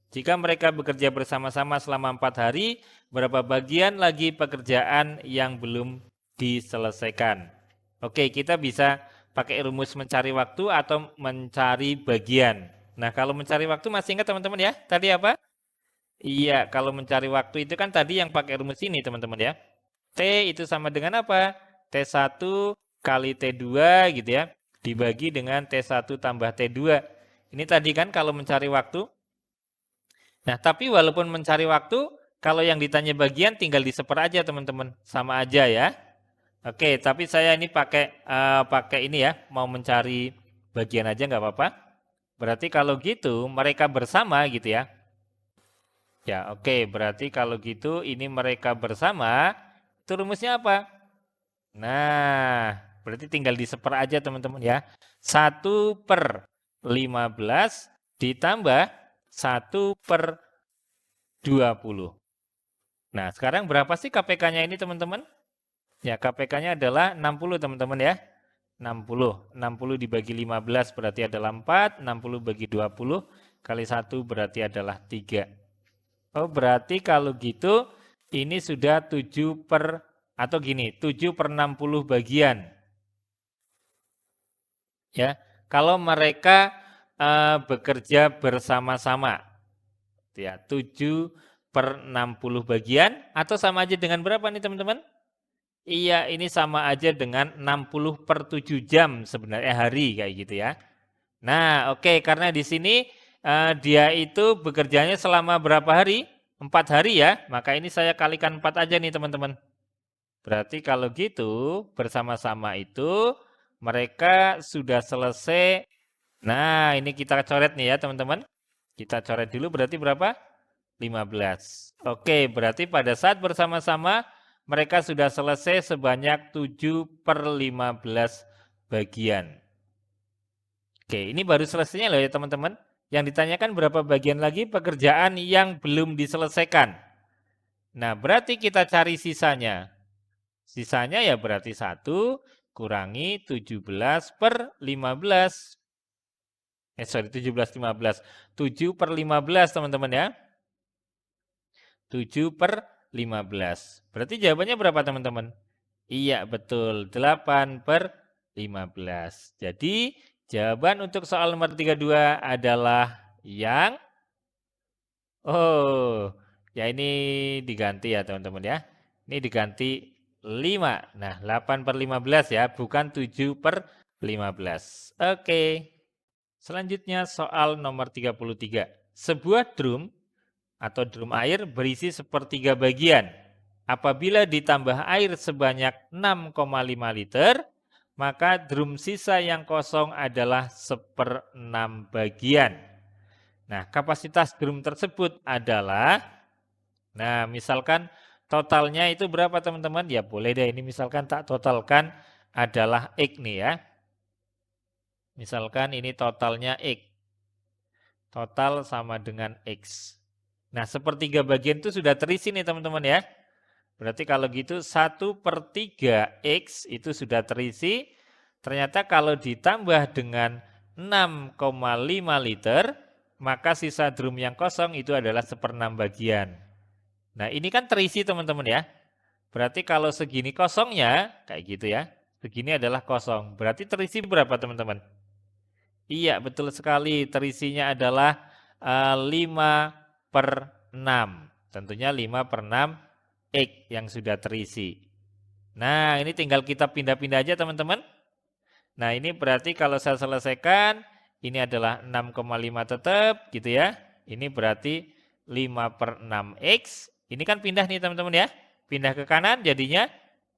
S1: Jika mereka bekerja bersama-sama selama 4 hari, berapa bagian lagi pekerjaan yang belum diselesaikan? Oke, kita bisa pakai rumus mencari waktu atau mencari bagian. Nah, kalau mencari waktu masih ingat teman-teman ya? Tadi apa? Iya, kalau mencari waktu itu kan tadi yang pakai rumus ini teman-teman ya. T itu sama dengan apa? T1 kali T2 gitu ya. Dibagi dengan T1 tambah T2. Ini tadi kan kalau mencari waktu. Nah, tapi walaupun mencari waktu, kalau yang ditanya bagian tinggal diseper aja teman-teman. Sama aja ya. Oke, tapi saya ini pakai ini ya, mau mencari bagian aja nggak apa-apa. Berarti kalau gitu mereka bersama gitu ya. Ya, oke, berarti kalau gitu ini mereka bersama, itu rumusnya apa? Nah, berarti tinggal diseper aja teman-teman ya. 1 per 15 ditambah 1 per 20. Nah, sekarang berapa sih KPK-nya ini teman-teman? Ya, KPK-nya adalah 60 teman-teman ya. 60. 60 dibagi 15 berarti adalah 4. 60 bagi 20 kali 1 berarti adalah 3. Oh, berarti kalau gitu ini sudah 7 per, atau gini, 7 per 60 bagian. Ya, kalau mereka bekerja bersama-sama. Ya, 7 per 60 bagian, atau sama aja dengan berapa nih teman-teman? Iya, ini sama aja dengan 60 per 7 jam sebenarnya hari kayak gitu ya. Nah, oke, karena di sini dia itu bekerjanya selama berapa hari? 4 hari ya, maka ini saya kalikan 4 aja nih teman-teman. Berarti kalau gitu bersama-sama itu mereka sudah selesai. Nah, ini kita coret nih ya teman-teman. Kita coret dulu berarti berapa? 15. Oke, berarti pada saat bersama-sama mereka sudah selesai sebanyak 7 per 15 bagian. Oke, ini baru selesainya loh ya teman-teman. Yang ditanyakan berapa bagian lagi pekerjaan yang belum diselesaikan. Nah, berarti kita cari sisanya. Sisanya ya berarti 1 kurangi 17 per 15. 17, 15. 7 per 15 teman-teman ya. 7 per 15. Berarti jawabannya berapa teman-teman? Iya betul, 8 per 15. Jadi jawaban untuk soal nomor 32 adalah yang, oh ya ini diganti ya teman-teman ya. Ini diganti 5. Nah 8 per 15 ya, bukan 7 per 15. Oke, selanjutnya soal nomor 33. Sebuah drum atau drum air berisi sepertiga bagian. Apabila ditambah air sebanyak 6,5 liter, maka drum sisa yang kosong adalah 1/6 bagian. Nah, kapasitas drum tersebut adalah, nah misalkan totalnya itu berapa teman-teman? Ya boleh deh, ini misalkan tak totalkan adalah X nih ya. Misalkan ini totalnya X. Total sama dengan X. Nah, sepertiga bagian itu sudah terisi nih teman-teman ya. Berarti kalau gitu 1/3 X itu sudah terisi. Ternyata kalau ditambah dengan 6,5 liter, maka sisa drum yang kosong itu adalah 1/6 bagian. Nah, ini kan terisi teman-teman ya. Berarti kalau segini kosongnya, kayak gitu ya. Segini adalah kosong. Berarti terisi berapa teman-teman? Iya, betul sekali. Terisinya adalah 5/6. Tentunya 5/6 X yang sudah terisi. Nah, ini tinggal kita pindah-pindah aja teman-teman. Nah, ini berarti kalau saya selesaikan, ini adalah 6,5 tetap gitu ya. Ini berarti 5/6 X. Ini kan pindah nih teman-teman ya. Pindah ke kanan jadinya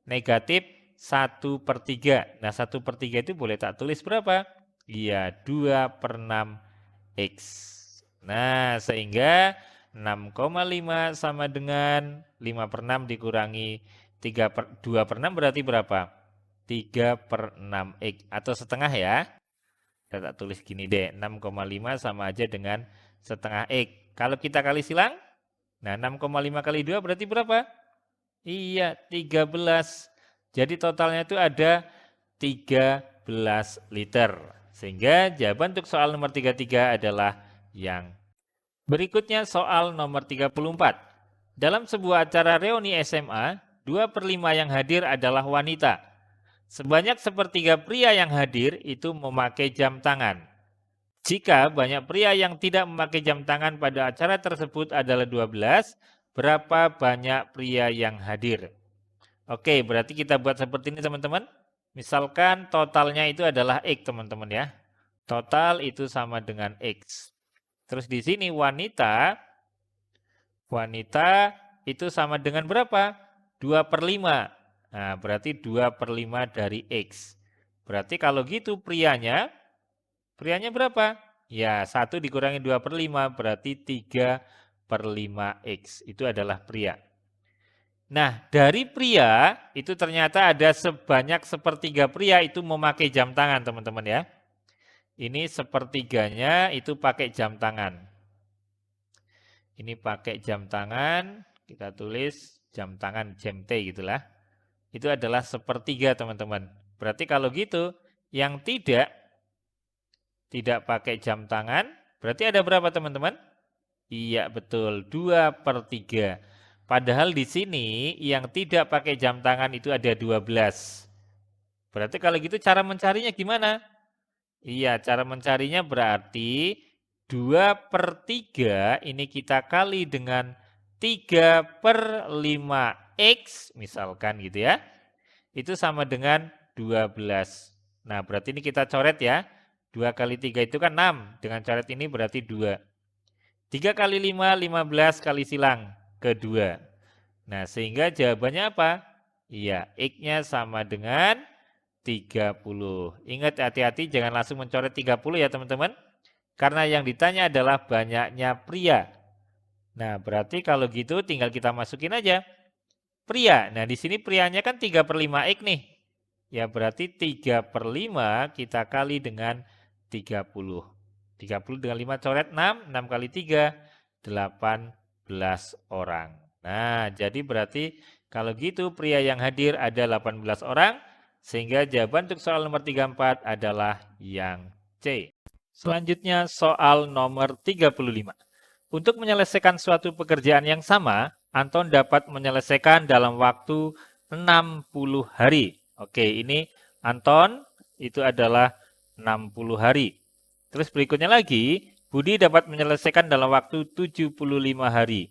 S1: negatif 1/3. Nah, 1/3 itu boleh tak tulis berapa? Iya, 2/6 X. Nah, sehingga 6,5 sama dengan 5/6 dikurangi 2/6 berarti berapa? 3/6 X atau setengah ya. Saya tak tulis gini deh, 6,5 sama aja dengan setengah X. Kalau kita kali silang, nah 6,5 kali 2 berarti berapa? Iya, 13. Jadi totalnya itu ada 13 liter. Sehingga jawaban untuk soal nomor 33 adalah yang berikutnya soal nomor 34. Dalam sebuah acara reuni SMA, 2/5 yang hadir adalah wanita. Sebanyak 1/3 pria yang hadir itu memakai jam tangan. Jika banyak pria yang tidak memakai jam tangan pada acara tersebut adalah 12, berapa banyak pria yang hadir? Oke, berarti kita buat seperti ini teman-teman. Misalkan totalnya itu adalah X teman-teman ya. Total itu sama dengan X. Terus di sini wanita itu sama dengan berapa? 2/5. Nah, berarti 2/5 dari X. Berarti kalau gitu prianya berapa? Ya, 1 dikurangi 2/5 berarti 3/5 X. Itu adalah pria. Nah, dari pria itu ternyata ada sebanyak 1/3 pria itu memakai jam tangan teman-teman ya. Ini 1/3-nya itu pakai jam tangan. Ini pakai jam tangan, kita tulis jam tangan jam T gitulah. Itu adalah 1/3 teman-teman. Berarti kalau gitu yang tidak pakai jam tangan, berarti ada berapa teman-teman? Iya betul, 2/3. Padahal di sini yang tidak pakai jam tangan itu ada 12. Berarti kalau gitu cara mencarinya gimana? Iya, cara mencarinya berarti 2/3 ini kita kali dengan 3/5 X misalkan gitu ya. Itu sama dengan 12. Nah berarti ini kita coret ya. 2 kali 3 itu kan 6. Dengan coret ini berarti 2. 3 kali 5, 15 kali silang ke 2. Nah sehingga jawabannya apa? Iya, X-nya sama dengan 30. Ingat hati-hati jangan langsung mencoret 30 ya teman-teman. Karena yang ditanya adalah banyaknya pria. Nah berarti kalau gitu tinggal kita masukin aja. Pria, nah di sini prianya kan 3/5 X nih. Ya berarti 3/5 kita kali dengan 30. 30 dengan 5 coret 6, 6 kali 3, 18 orang. Nah, jadi berarti kalau gitu pria yang hadir ada 18 orang, sehingga jawaban untuk soal nomor 34 adalah yang C. Selanjutnya soal nomor 35. Untuk menyelesaikan suatu pekerjaan yang sama, Anton dapat menyelesaikan dalam waktu 60 hari. Oke, ini Anton itu adalah 60 hari. Terus berikutnya lagi, Budi dapat menyelesaikan dalam waktu 75 hari.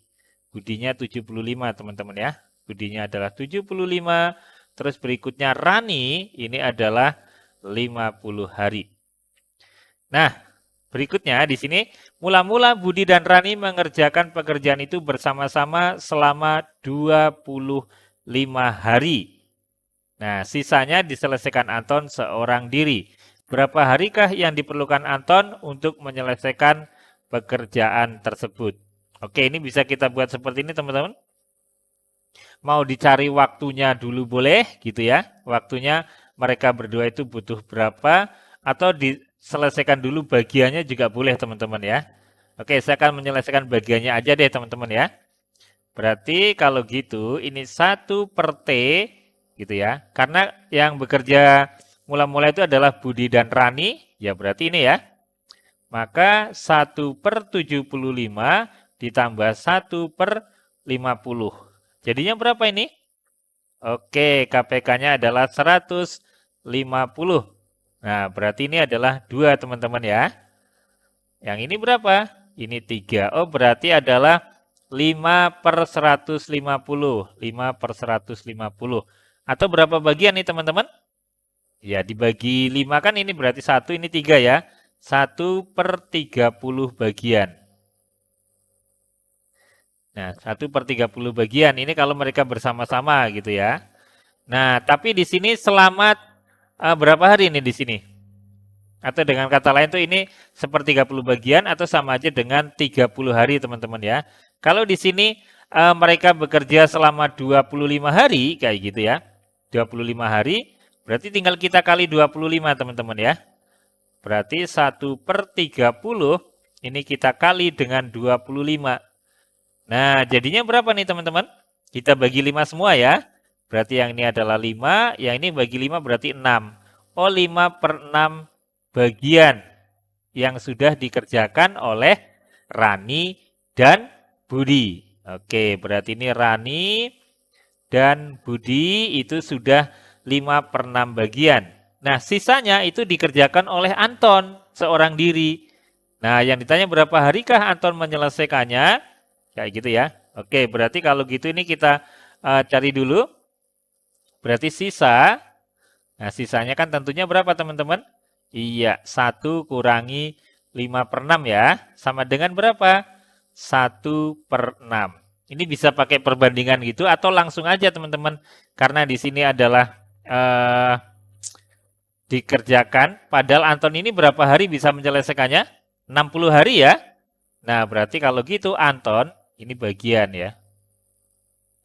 S1: Budinya 75 teman-teman ya. Budinya adalah 75. Terus berikutnya Rani ini adalah 50 hari. Nah, berikutnya di sini mula-mula Budi dan Rani mengerjakan pekerjaan itu bersama-sama selama 25 hari. Nah, sisanya diselesaikan Anton seorang diri. Berapa harikah yang diperlukan Anton untuk menyelesaikan pekerjaan tersebut? Oke, ini bisa kita buat seperti ini teman-teman. Mau dicari waktunya dulu boleh gitu ya. Waktunya mereka berdua itu butuh berapa atau diselesaikan dulu bagiannya juga boleh teman-teman ya. Oke, saya akan menyelesaikan bagiannya aja deh teman-teman ya. Berarti kalau gitu ini 1 per T gitu ya. Karena yang bekerja mula-mula itu adalah Budi dan Rani, ya berarti ini ya. Maka 1 per 75 ditambah 1 per 50. Jadinya berapa ini? Oke, KPK-nya adalah 150. Nah, berarti ini adalah 2 teman-teman ya. Yang ini berapa? Ini 3. Oh, berarti adalah 5 per 150. 5 per 150. Atau berapa bagian nih teman-teman? Ya, dibagi 5 kan ini berarti 1, ini 3 ya. 1 per 30 bagian. Nah, 1 per 30 bagian. Ini kalau mereka bersama-sama gitu ya. Nah, tapi di sini selamat berapa hari ini di sini? Atau dengan kata lain tuh ini seper 30 bagian atau sama aja dengan 30 hari teman-teman ya. Kalau di sini mereka bekerja selama 25 hari kayak gitu ya. 25 hari berarti tinggal kita kali 25 teman-teman ya. Berarti 1 per 30 ini kita kali dengan 25. Nah jadinya berapa nih teman-teman? Kita bagi 5 semua ya. Berarti yang ini adalah 5, yang ini bagi 5 berarti 6. Oh 5 per 6 bagian yang sudah dikerjakan oleh Rani dan Budi. Oke, berarti ini Rani dan Budi itu sudah 5 per 6 bagian. Nah, sisanya itu dikerjakan oleh Anton seorang diri. Nah, yang ditanya berapa harikah Anton menyelesaikannya? Kayak gitu ya. Oke, berarti kalau gitu ini kita cari dulu. Berarti sisa. Nah, sisanya kan tentunya berapa teman-teman? Iya, 1 kurangi 5 per 6 ya. Sama dengan berapa? 1 per 6. Ini bisa pakai perbandingan gitu atau langsung aja teman-teman. Karena di sini adalah dikerjakan. Padahal Anton ini berapa hari bisa menyelesaikannya? 60 hari ya. Nah, berarti kalau gitu Anton, ini bagian ya.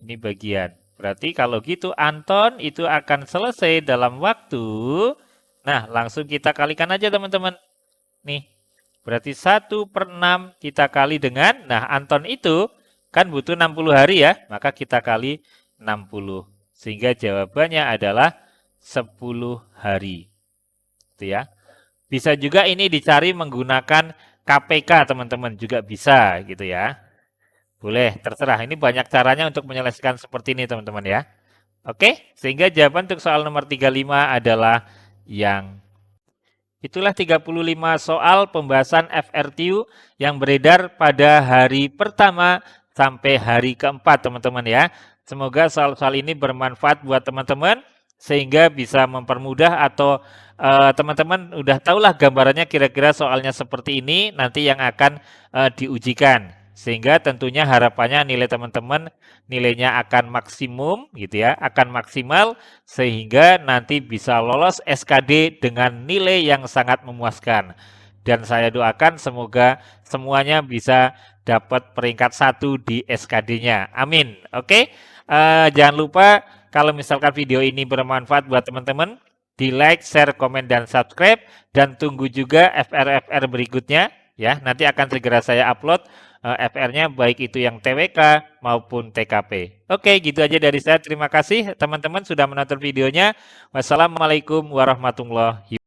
S1: Ini bagian. Berarti kalau gitu Anton itu akan selesai dalam waktu. Nah, langsung kita kalikan aja teman-teman. Nih, berarti 1 per 6 kita kali dengan, nah Anton itu kan butuh 60 hari ya, maka kita kali 60. Sehingga jawabannya adalah 10 hari. Gitu ya. Bisa juga ini dicari menggunakan KPK teman-teman, juga bisa gitu ya. Boleh, terserah. Ini banyak caranya untuk menyelesaikan seperti ini teman-teman ya. Oke, sehingga jawaban untuk soal nomor 35 adalah yang itulah 35 soal pembahasan FRTU yang beredar pada hari pertama sampai hari keempat teman-teman ya. Semoga soal-soal ini bermanfaat buat teman-teman sehingga bisa mempermudah atau teman-teman udah tahulah gambarannya kira-kira soalnya seperti ini nanti yang akan diujikan. Sehingga tentunya harapannya nilai teman-teman nilainya akan maksimum gitu ya, akan maksimal sehingga nanti bisa lolos SKD dengan nilai yang sangat memuaskan. Dan saya doakan semoga semuanya bisa dapat peringkat 1 di SKD-nya. Amin. Oke. Jangan lupa kalau misalkan video ini bermanfaat buat teman-teman, di like, share, komen, dan subscribe. Dan tunggu juga FR-FR berikutnya. Ya, nanti akan segera saya upload FR-nya baik itu yang TWK maupun TKP. Oke, gitu aja dari saya. Terima kasih teman-teman sudah menonton videonya. Wassalamualaikum warahmatullahi wabarakatuh.